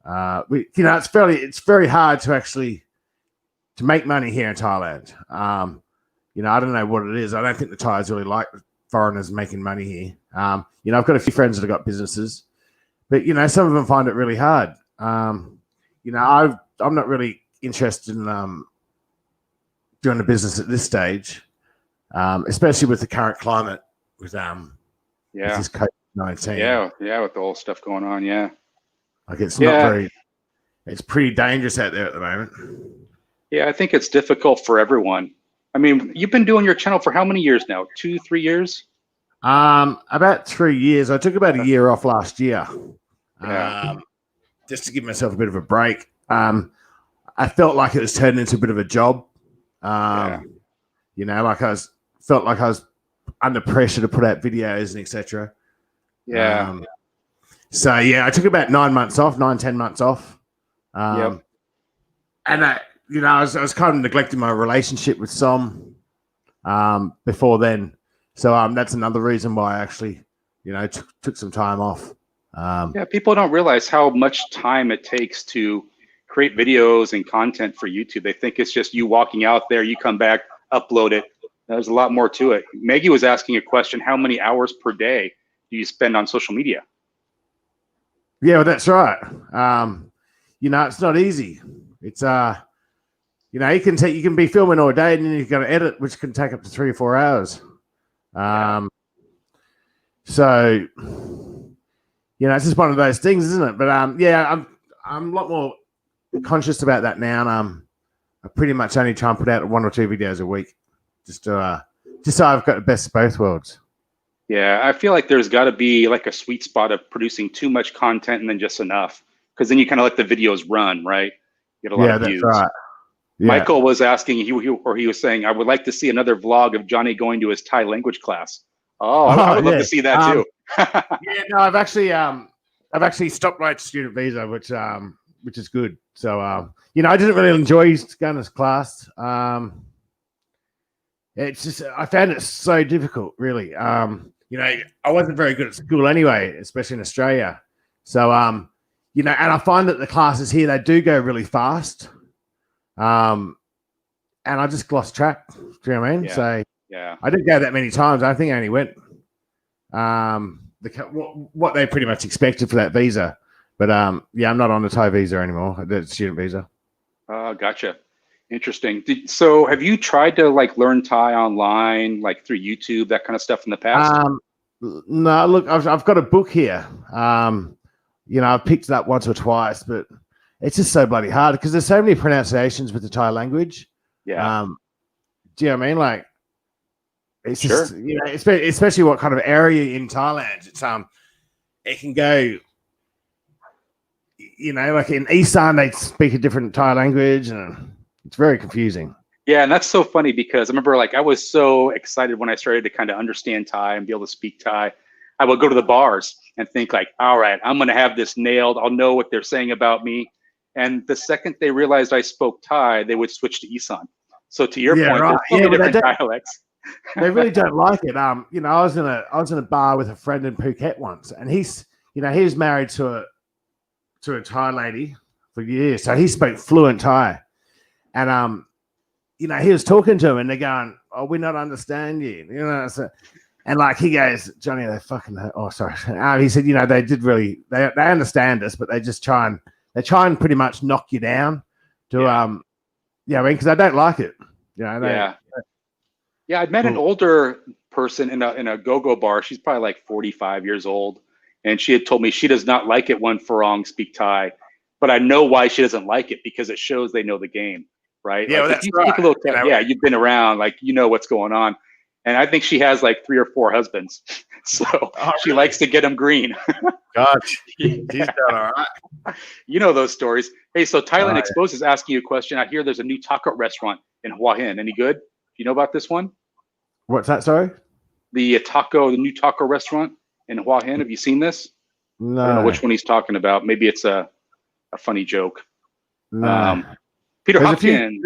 You know, it's very hard to make money here in Thailand. You know, I don't know what it is. I don't think the Thais really like foreigners making money here. You know, I've got a few friends that have got businesses, but you know, some of them find it really hard. You know, I'm not really interested in doing a business at this stage, especially with the current climate with this COVID-19. Yeah, with the whole stuff going on. Yeah, like it's pretty dangerous out there at the moment. Yeah, I think it's difficult for everyone. I mean, you've been doing your channel for how many years now? 2-3 years? About 3 years. I took about a year off last year, just to give myself a bit of a break. I felt like it was turning into a bit of a job. You know, like felt like I was under pressure to put out videos and etc. Yeah. So yeah, I took about 9 months off, 10 months off. Yep. And I was kind of neglecting my relationship with Som before then. So that's another reason why I actually, took some time off. Yeah, people don't realize how much time it takes to create videos and content for YouTube. They think it's just you walking out there, you come back, upload it. There's a lot more to it. Maggie was asking a question: how many hours per day do you spend on social media? Yeah, well, that's right. It's not easy. It's you can be filming all day and then you've got to edit, which can take up to 3 or 4 hours. So it's just one of those things, isn't it? But I'm a lot more conscious about that now, and I pretty much only try and put out 1 or 2 videos a week, just so I've got the best of both worlds. Yeah, I feel like there's got to be like a sweet spot of producing too much content and then just enough, because then you kind of let the videos run, right? You get a lot of views. That's right. Yeah. Michael was asking, he was saying, I would like to see another vlog of Johnny going to his Thai language class. I would love to see that too. No, I've actually stopped my student visa, which is good. So I didn't really enjoy going to this class. It's just I found it so difficult, really. I wasn't very good at school anyway, especially in Australia. So and I find that the classes here, they do go really fast. And I just lost track. Do you know what I mean? Yeah. So yeah, I didn't go that many times. I think I only went what they pretty much expected for that visa. But I'm not on the Thai visa anymore, the student visa. Gotcha. Interesting. So have you tried to learn Thai online, like through YouTube, that kind of stuff in the past? No, look, I've got a book here. I've picked it up once or twice, but it's just so bloody hard because there's so many pronunciations with the Thai language. Yeah. Do you know what I mean? Like, it's Sure. just, especially what kind of area in Thailand. It's it can go, like in Isan, they speak a different Thai language, and it's very confusing. Yeah, and that's so funny because I remember I was so excited when I started to kind of understand Thai and be able to speak Thai. I would go to the bars and think all right, I'm going to have this nailed. I'll know what they're saying about me. And the second they realized I spoke Thai, they would switch to Isan. So to your point, right. there's so many different dialects. They really don't like it. I was in a bar with a friend in Phuket once, and he was married to a Thai lady for years, so he spoke fluent Thai. And he was talking to him, and they're going, "Oh, we not understand you," So, and he goes, "Johnny, they fucking." Oh, sorry. He said, they did really. They understand us, but they just try and pretty much knock you down. To because I don't like it. Yeah, I'd met an older person in a go-go bar. She's probably 45 years old, and she had told me she does not like it when Farang speak Thai, but I know why she doesn't like it, because it shows they know the game, right? Yeah, if you speak a little Thai, you've been around, what's going on. And I think she has 3 or 4 husbands, so she likes to get them green. Gosh, she's done all right. You know those stories. Hey, so Thailand Exposed is asking you a question. I hear there's a new taco restaurant in Hua Hin. Any good? Do you know about this one? What's that? Sorry. The new taco restaurant in Hua Hin. Have you seen this? No. I don't know which one he's talking about. Maybe it's a funny joke. No. Peter Hopkins.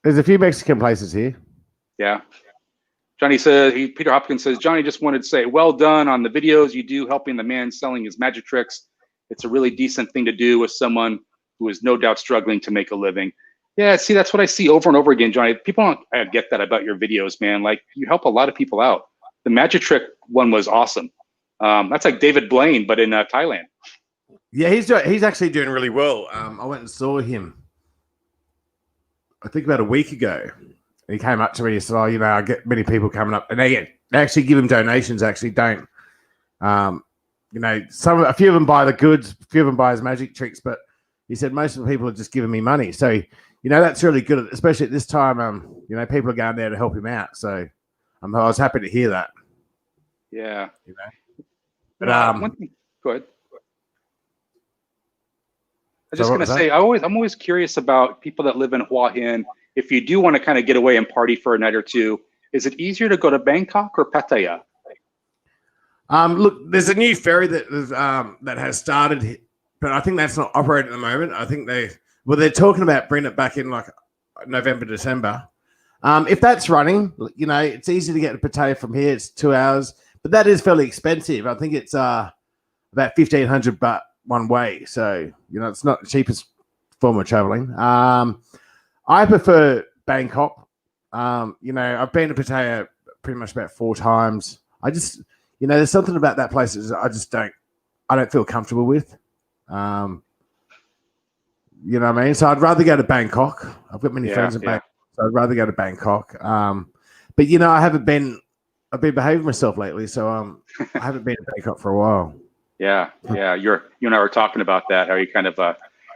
There's a few Mexican places here. Yeah. Johnny says, Peter Hopkins says, Johnny just wanted to say, well done on the videos you do helping the man selling his magic tricks. It's a really decent thing to do with someone who is no doubt struggling to make a living. Yeah, see, that's what I see over and over again, Johnny. People don't get that about your videos, man. You help a lot of people out. The magic trick one was awesome. That's like David Blaine, but in Thailand. Yeah, he's actually doing really well. I went and saw him, I think about a week ago. He came up to me and said, "Oh, I get many people coming up, and they actually give him donations. Actually, don't. A few of them buy the goods, a few of them buy his magic tricks, but he said most of the people are just giving me money. So, that's really good, especially at this time. People are going there to help him out. So, I was happy to hear that. Yeah. But one thing, go ahead. I was just going to say, I'm always curious about people that live in Hua Hin. If you do want to kind of get away and party for a night or two, Is it easier to go to Bangkok or Pattaya? Look, there's a new ferry that has started, but I think that's not operating at the moment. I think they're talking about bringing it back in like November, December. If that's running, you know, it's easy to get to Pattaya from here. It's 2 hours, but that is fairly expensive. I think it's about 1,500 baht one way. So, you know, it's not the cheapest form of traveling. I prefer Bangkok. You know, I've been to Pattaya pretty much about 4 times. I just, you know, there's something about that place that I don't feel comfortable with. You know what I mean? So I'd rather go to Bangkok. I've got many friends in Bangkok, so I'd rather go to Bangkok. But you know, I've been behaving myself lately, so I haven't been to Bangkok for a while. Yeah. You and I were talking about that. How you kind of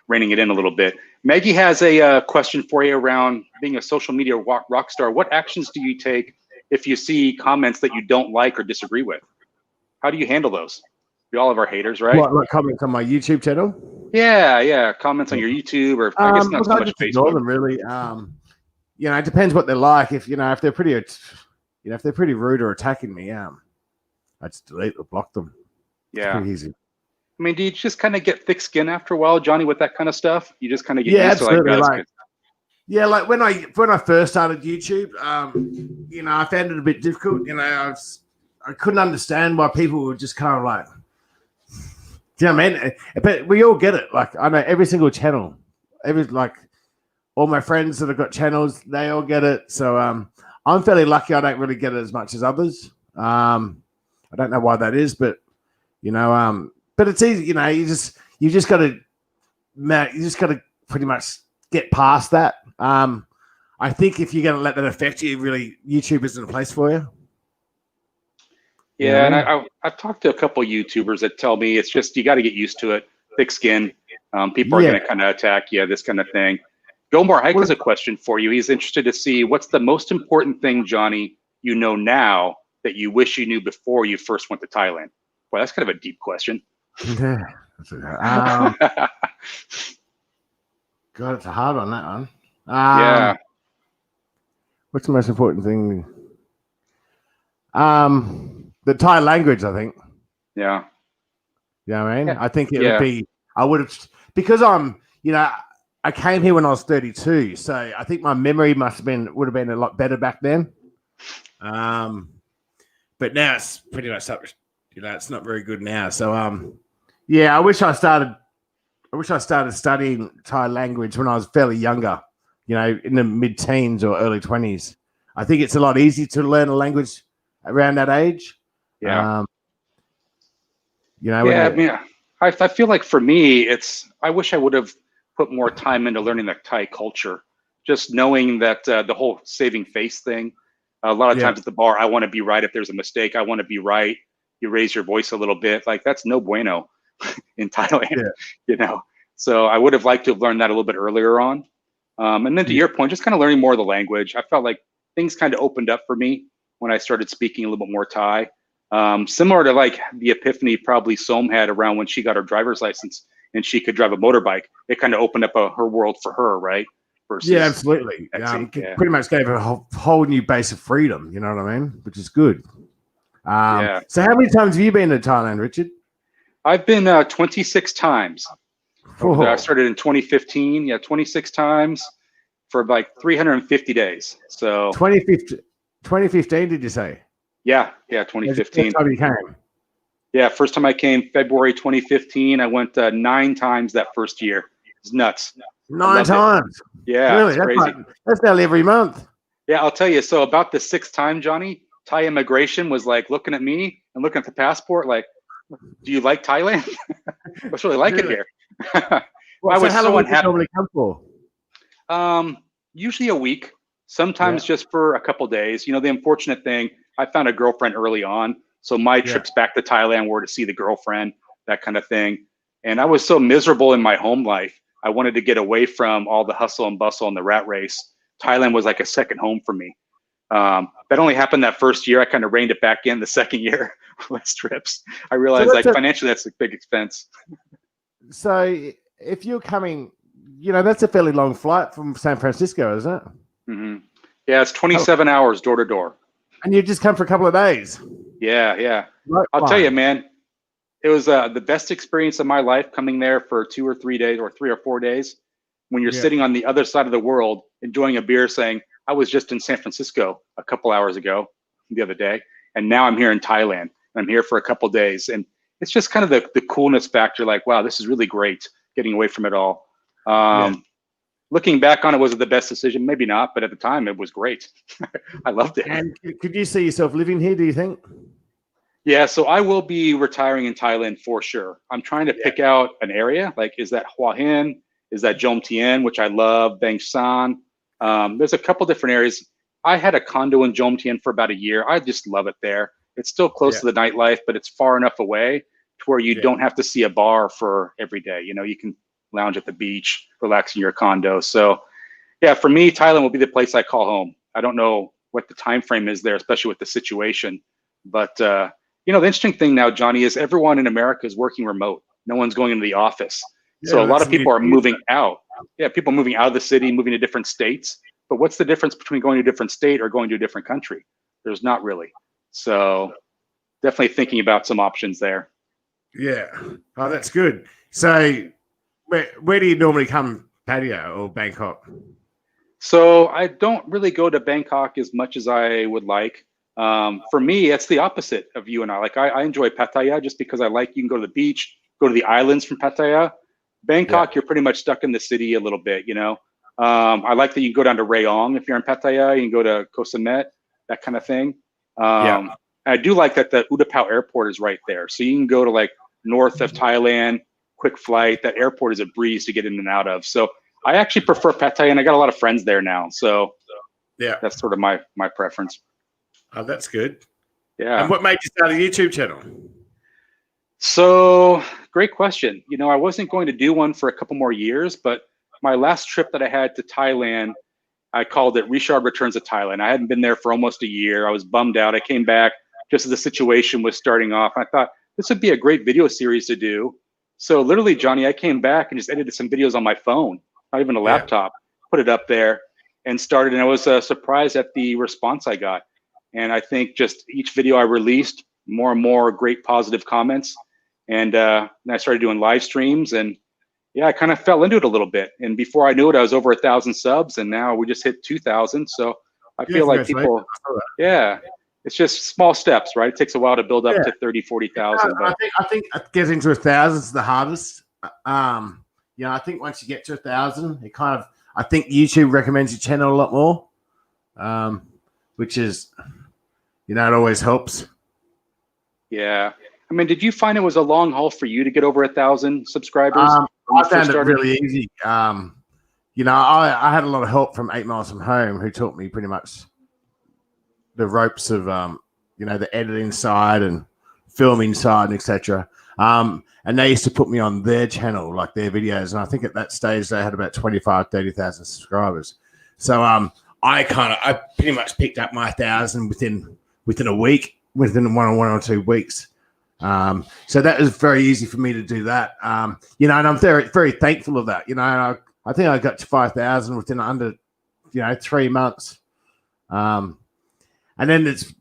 reining it in a little bit. Maggie has a question for you around being a social media rock star. What actions do you take if you see comments that you don't like or disagree with? How do you handle those? We all have our haters, right? What, like comments on my YouTube channel? Yeah. Comments on your YouTube, or I guess not so much Facebook. Ignore them, really. You know, it depends what they're like. If they're pretty rude or attacking me, I just delete or block them. It's pretty easy. I mean, do you just kind of get thick skin after a while, Johnny, with that kind of stuff? You just kind of get used absolutely. to Like when I first started YouTube, you know, I found it a bit difficult. You know, I couldn't understand why people were just kind of like, do you know what I mean? But we all get it. Like, I know every single channel, all my friends that have got channels, they all get it. So I'm fairly lucky. I don't really get it as much as others. I don't know why that is, but you know, but it's easy. You know, you just got to pretty much get past that. I think if you're going to let that affect you, really, YouTube isn't a place for you. Yeah, and I've talked to a couple of YouTubers that tell me it's just you got to get used to it. Thick skin. People are going to kind of attack you, this kind of thing. Gomar Hike has a question for you. He's interested to see what's the most important thing, Johnny, you know now that you wish you knew before you first went to Thailand. Well, that's kind of a deep question. Yeah. God, it's a hard one, that one. Yeah. What's the most important thing? The Thai language, I think. Yeah. You know what I mean? Yeah. I think it would be, I would have, because I came here when I was 32, so I think my memory would have been a lot better back then. But now it's pretty much, you know, it's not very good now. So, I wish I started studying Thai language when I was fairly younger, you know, in the mid-teens or early 20s. I think it's a lot easier to learn a language around that age. Yeah. You know, I mean, I feel like for me, I wish I would have put more time into learning the Thai culture. Just knowing that the whole saving face thing, a lot of times at the bar, I want to be right. If there's a mistake, I want to be right. You raise your voice a little bit. Like, that's no bueno in Thailand, you know? So I would have liked to have learned that a little bit earlier on. And then to your point, just kind of learning more of the language. I felt like things kind of opened up for me when I started speaking a little bit more Thai. Similar to like the epiphany probably Som had around when she got her driver's license and she could drive a motorbike. It kind of opened up her world for her, right? Versus absolutely. Pretty much gave her a whole new base of freedom, you know what I mean? Which is good. So how many times have you been to Thailand, Richard? I've been 26 times. I started in 2015. 26 times for like 350 days. So 2015, did you say? Yeah, 2015. First time you came. Yeah, first time I came, February 2015. I went 9 times that first year. It's nuts. 9 times? Yeah, really? It's crazy. That's nearly every month. Yeah, I'll tell you. So about the 6th time, Johnny, Thai immigration was like looking at me and looking at the passport like, do you like Thailand? What's really like it here? Well, I was how long would you normally come for? Usually a week, sometimes just for a couple days. You know, the unfortunate thing, I found a girlfriend early on. So my trips back to Thailand were to see the girlfriend, that kind of thing. And I was so miserable in my home life. I wanted to get away from all the hustle and bustle and the rat race. Thailand was like a second home for me. That only happened that first year. I kind of reined it back in the second year, less trips. I realized financially that's a big expense. So if you're coming, you know, that's a fairly long flight from San Francisco, isn't it? Mm-hmm. Yeah, it's 27 hours door to door. And you just come for a couple of days. Yeah. Right, I'll tell you, man, it was the best experience of my life coming there for 2 or 3 days or 3 or 4 days when you're sitting on the other side of the world enjoying a beer saying, I was just in San Francisco a couple hours ago the other day, and now I'm here in Thailand. I'm here for a couple days. And it's just kind of the coolness factor, like, wow, this is really great getting away from it all. Looking back on it, was it the best decision? Maybe not, but at the time it was great. I loved it. And could you see yourself living here, do you think? Yeah, so I will be retiring in Thailand for sure. I'm trying to pick out an area, like, is that Hua Hin? Is that Jomtien, which I love, Bang San? There's a couple different areas. I had a condo in Jomtien for about a year. I just love it there. It's still close to the nightlife, but it's far enough away to where you don't have to see a bar for every day. You know, you can lounge at the beach, relax in your condo. So yeah, for me, Thailand will be the place I call home. I don't know what the time frame is there, especially with the situation. But you know, the interesting thing now, Johnny, is everyone in America is working remote. No one's going into the office. So a lot of people are moving out. Yeah, people moving out of the city, moving to different states. But what's the difference between going to a different state or going to a different country? There's not really. So definitely thinking about some options there. Yeah. Oh, that's good. So where do you normally come, Pattaya or Bangkok? So I don't really go to Bangkok as much as I would like. For me, it's the opposite of you and I. Like I enjoy Pattaya just because I like, you can go to the beach, go to the islands from Pattaya. Bangkok, you're pretty much stuck in the city a little bit, you know. I like that you can go down to Rayong if you're in Pattaya. You can go to Koh Samet, that kind of thing. I do like that the Utapao airport is right there. So you can go to like north of Thailand, quick flight. That airport is a breeze to get in and out of. So I actually prefer Pattaya, and I got a lot of friends there now. So yeah, that's sort of my preference. Oh, that's good. Yeah. And what made you start a YouTube channel? So great question. You know, I wasn't going to do one for a couple more years, but my last trip that I had to Thailand, I called it Richard Returns to Thailand. I hadn't been there for almost a year. I was bummed out. I came back just as the situation was starting off. I thought this would be a great video series to do. So literally, Johnny, I came back and just edited some videos on my phone, not even a laptop, put it up there and started. And I was surprised at the response I got. And I think just each video I released, more and more great positive comments. And then I started doing live streams, and yeah, I kind of fell into it a little bit. And before I knew it, I was over 1,000 subs, and now we just hit 2,000. So I feel like people, it's just small steps, right? It takes a while to build up to 30, 40,000. I think getting to 1,000 is the hardest. I think once you get to 1,000, it kind of, I think YouTube recommends your channel a lot more, which is, it always helps. Yeah. I mean, did you find it was a long haul for you to get over 1,000 subscribers? I found it really easy. I had a lot of help from 8 Miles From Home, who taught me pretty much the ropes of, the editing side and filming side and etc. And they used to put me on their channel, like their videos. And I think at that stage they had about 25, 30,000 subscribers. So I pretty much picked up my 1,000 within a week, within one or 2 weeks. So that was very easy for me to do that. And I'm very, very thankful of that. I think I got to 5,000 within under, 3 months. And then it's,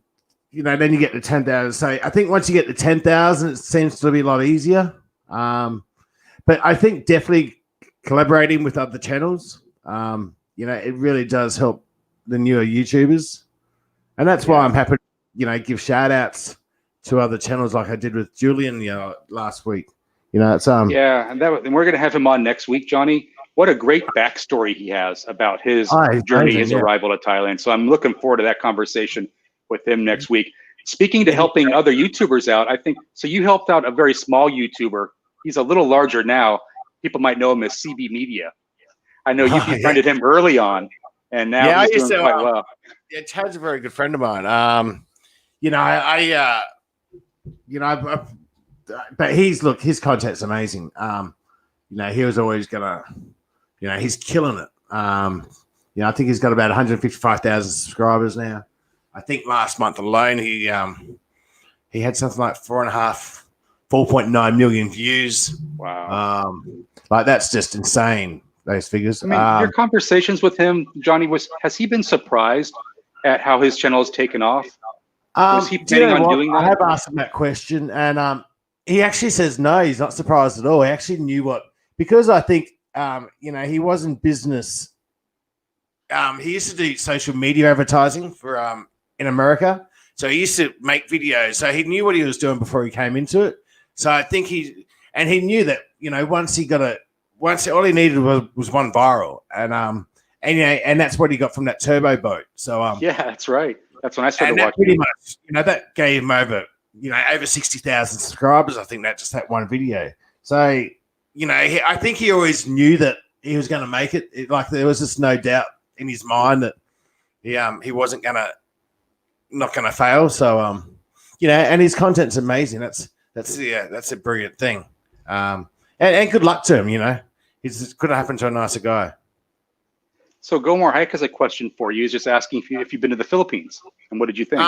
then you get to 10,000. So I think once you get to 10,000, it seems to be a lot easier. But I think definitely collaborating with other channels, it really does help the newer YouTubers. And that's why I'm happy to, give shout outs to other channels like I did with Julian, last week. It's yeah, and we're gonna have him on next week, Johnny. What a great backstory he has about his journey, his arrival to Thailand. So I'm looking forward to that conversation with him next week. Speaking to helping other YouTubers out, I think so. You helped out a very small YouTuber. He's a little larger now. People might know him as CB Media. I know you befriended him early on, and now he's doing quite well. Yeah, Chad's a very good friend of mine. But his content's amazing. He was always gonna, he's killing it. I think he's got about 155,000 subscribers now. I think last month alone he had something like 4.9 million views. Wow. That's just insane, those figures. I mean, your conversations with him, Johnny, has he been surprised at how his channel has taken off? Was he planning on doing that? I have asked him that question, and he actually says no. He's not surprised at all. He actually knew because I think he was in business. He used to do social media advertising for in America, so he used to make videos. So he knew what he was doing before he came into it. So I think he knew that once all he needed was one viral, and that's what he got from that turbo boat. So yeah, that's right. That's when I started watching. Pretty much, that gave him over 60,000 subscribers. I think that one video. So I think he always knew that he was going to make it. Like there was just no doubt in his mind that he wasn't not gonna fail. So and his content's amazing. That's a brilliant thing. And good luck to him. He's could have happened to a nicer guy. So Gomar Hike has a question for you. He's just asking if you've been to the Philippines and what did you think?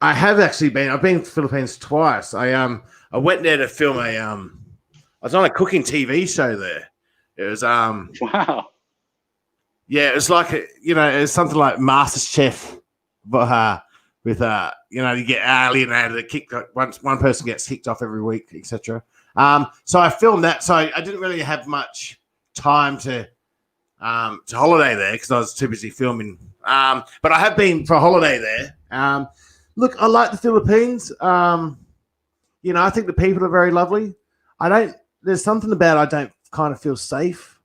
I have actually been. I've been to the Philippines twice. I went there to film I was on a cooking TV show there. It was wow. Yeah, it was like it was something like MasterChef, but with you get alienated, kicked once one person gets kicked off every week, etc. So I filmed that. So I didn't really have much time to holiday there because I was too busy filming. But I have been for a holiday there. Look, I like the Philippines. I think the people are very lovely. There's something about I don't kind of feel safe.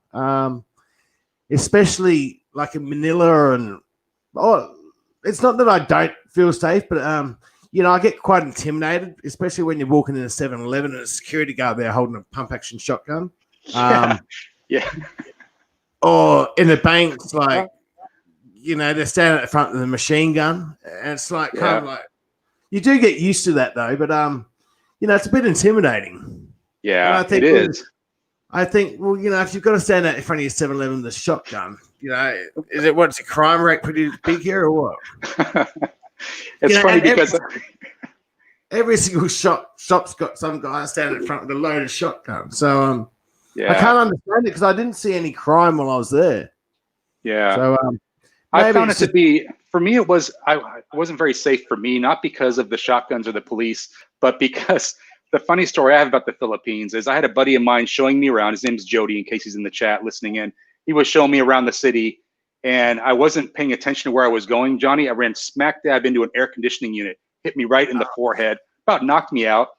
Especially like in Manila it's not that I don't feel safe, but I get quite intimidated, especially when you're walking in a 7-Eleven and a security guard there holding a pump action shotgun. Yeah. Or in the banks, like, they're standing at the front with a machine gun. And it's like kind of like you do get used to that though, but it's a bit intimidating. Yeah, I think it is. I think, if you've got to stand out in front of your 7-Eleven with a shotgun, is it a crime rate pretty big here or what? It's funny because every single shop's got some guy standing in front with a loaded shotgun. So I can't understand it because I didn't see any crime while I was there. Yeah. So I found it to be, for me, it wasn't very safe for me, not because of the shotguns or the police, but because the funny story I have about the Philippines is I had a buddy of mine showing me around. His name's Jody, in case he's in the chat listening in. He was showing me around the city, and I wasn't paying attention to where I was going, Johnny. I ran smack dab into an air conditioning unit, hit me right in the forehead, about knocked me out.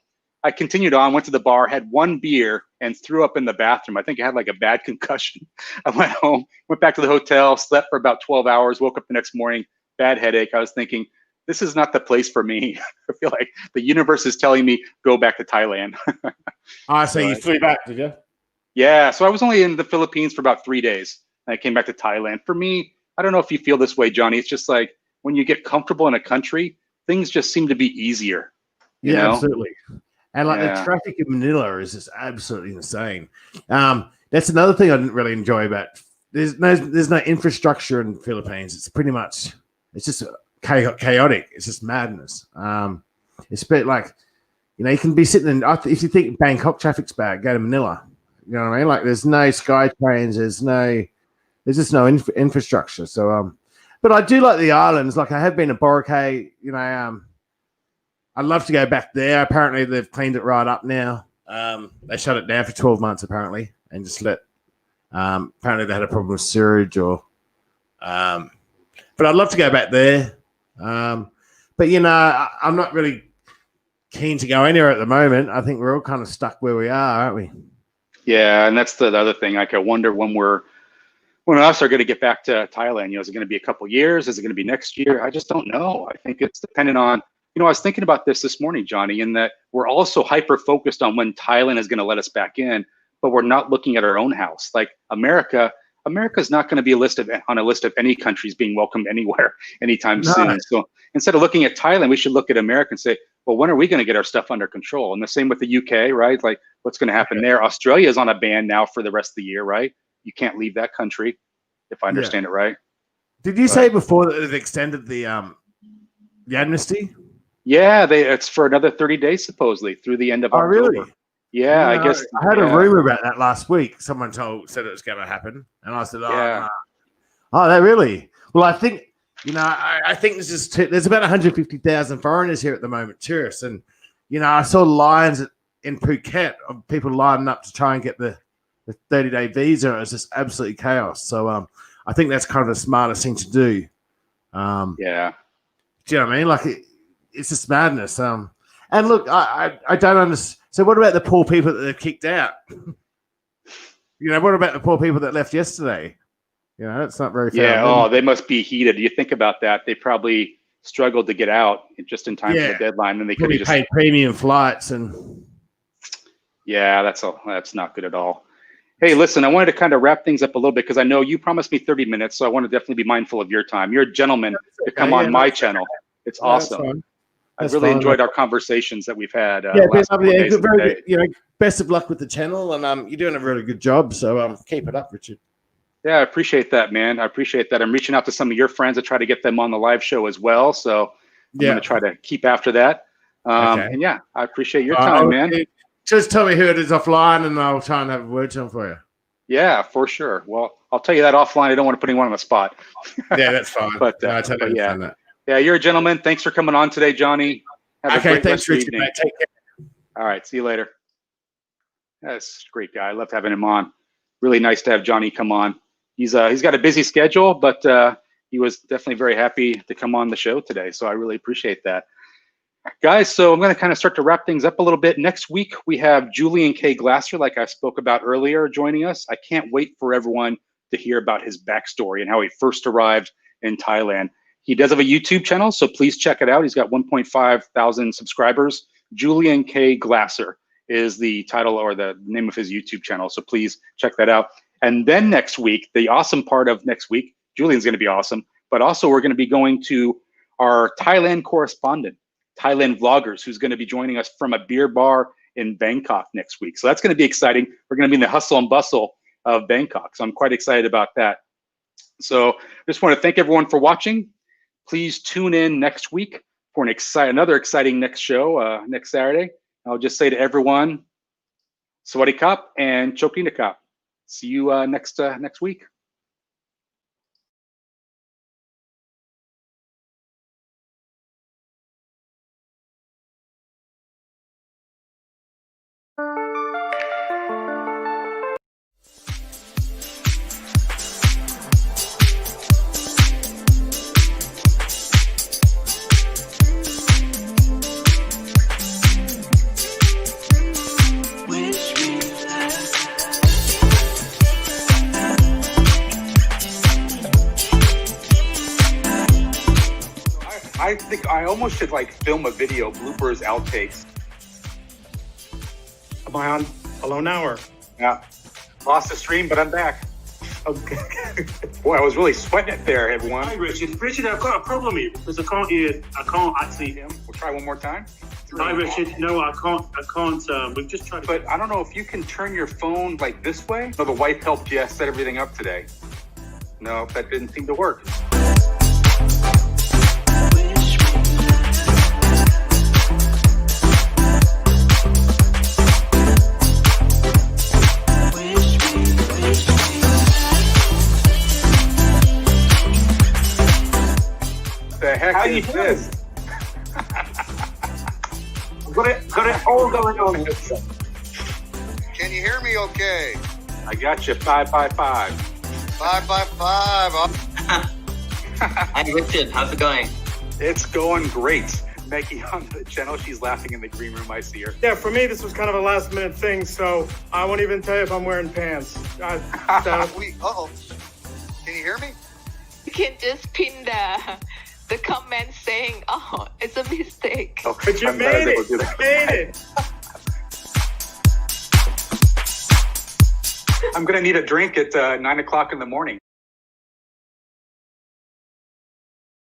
I continued on, went to the bar, had one beer, and threw up in the bathroom. I think I had like a bad concussion. I went home, went back to the hotel, slept for about 12 hours, woke up the next morning, bad headache. I was thinking, this is not the place for me. I feel like the universe is telling me, go back to Thailand. So you flew back, did you? Yeah, so I was only in the Philippines for about 3 days. And I came back to Thailand. For me, I don't know if you feel this way, Johnny. It's just like when you get comfortable in a country, things just seem to be easier. You know? Absolutely. And the traffic in Manila is just absolutely insane. That's another thing I didn't really enjoy about. There's no infrastructure in the Philippines. It's just chaotic. It's just madness. It's a bit like, you can be sitting in. If you think Bangkok traffic's bad, go to Manila. You know what I mean? Like there's no sky trains. There's just no infrastructure. So, but I do like the islands. Like I have been to Boracay. I'd love to go back there. Apparently, they've cleaned it right up now. They shut it down for 12 months, apparently, and just apparently, they had a problem with sewage but I'd love to go back there. But, I'm not really keen to go anywhere at the moment. I think we're all kind of stuck where we are, aren't we? Yeah, and that's the other thing. Like, I wonder when us are going to get back to Thailand. Is it going to be a couple years? Is it going to be next year? I just don't know. I think it's dependent on. I was thinking about this morning, Johnny, in that we're also hyper-focused on when Thailand is going to let us back in, but we're not looking at our own house. Like America's not going to be on a list of any countries being welcomed anywhere anytime soon. So instead of looking at Thailand, we should look at America and say, well, when are we going to get our stuff under control? And the same with the UK, right? Like what's going to happen there? Australia is on a ban now for the rest of the year, right? You can't leave that country, if I understand it right. Did you say before that they've extended the amnesty? Yeah, it's for another 30 days supposedly through the end of October. Really? Yeah, I guess. I heard a rumor about that last week. Someone said it was going to happen, and I said, "Oh, no. Oh, that really?" Well, I think you know, I think there's about 150,000 foreigners here at the moment, tourists, and you know, I saw lines in Phuket of people lining up to try and get the 30-day visa. It was just absolutely chaos. So I think that's kind of the smartest thing to do. Yeah. Do you know what I mean? Like it's just madness. And look, I don't understand. So what about the poor people that they've kicked out? You know, what about the poor people that left yesterday? You know, it's not very fair. Yeah. Oh, they must be heated. You think about that. They probably struggled to get out just in time for the deadline. And they could have just paid premium flights and. Yeah, that's not good at all. Hey, listen, I wanted to kind of wrap things up a little bit because I know you promised me 30 minutes, so I want to definitely be mindful of your time. You're a gentleman to come on my channel. It's awesome. I've really enjoyed our conversations that we've had. You know, best of luck with the channel, and you're doing a really good job. So keep it up, Richard. Yeah, I appreciate that, man. I appreciate that. I'm reaching out to some of your friends to try to get them on the live show as well. So I'm going to try to keep after that. And yeah, I appreciate your time, man. Just tell me who it is offline, and I'll try and have a word to him for you. Yeah, for sure. Well, I'll tell you that offline. I don't want to put anyone on the spot. Yeah, that's fine. But yeah, you're a gentleman. Thanks for coming on today, Johnny. Have a great rest of your evening. Mate. Take care. All right, see you later. That's a great guy. I love having him on. Really nice to have Johnny come on. He's got a busy schedule, but he was definitely very happy to come on the show today. So I really appreciate that. Guys, so I'm going to kind of start to wrap things up a little bit. Next week, we have Julian K. Glasser, like I spoke about earlier, joining us. I can't wait for everyone to hear about his backstory and how he first arrived in Thailand. He does have a YouTube channel, so please check it out. He's got 1.5 thousand subscribers. Julian K. Glasser is the title or the name of his YouTube channel, so please check that out. And then next week, the awesome part of next week, Julian's going to be awesome, but also we're going to be going to our Thailand correspondent, Thailand Vloggers, who's going to be joining us from a beer bar in Bangkok next week. So that's going to be exciting. We're going to be in the hustle and bustle of Bangkok. So I'm quite excited about that. So just want to thank everyone for watching. Please tune in next week for another exciting next show next Saturday. I'll just say to everyone, Sawadee Kap and Chokina Kap. See you next week. I think I almost should like film a video, bloopers, outtakes. Am I on hello now or? Yeah, lost the stream, but I'm back. Okay. Boy, I was really sweating it there, everyone. Hi, Richard. Richard, I've got a problem here because I can't actually. We'll try one more time. Hi, Richard. No, I can't. We've just tried. But I don't know if you can turn your phone like this way. No, the wife helped you set everything up today. No, that didn't seem to work. The heck is this? Got it all going on. Can you hear me okay? I got you. 555. 555. Hi, Richard. How's it going? It's going great. Maggie on the channel, she's laughing in the green room. I see her. Yeah, for me, this was kind of a last minute thing, so I won't even tell you if I'm wearing pants. Uh-oh. Can you hear me? You can just pin the comment saying, "Oh, it's a mistake." Oh, But you made it. You made it. I'm going to need a drink at 9 o'clock in the morning.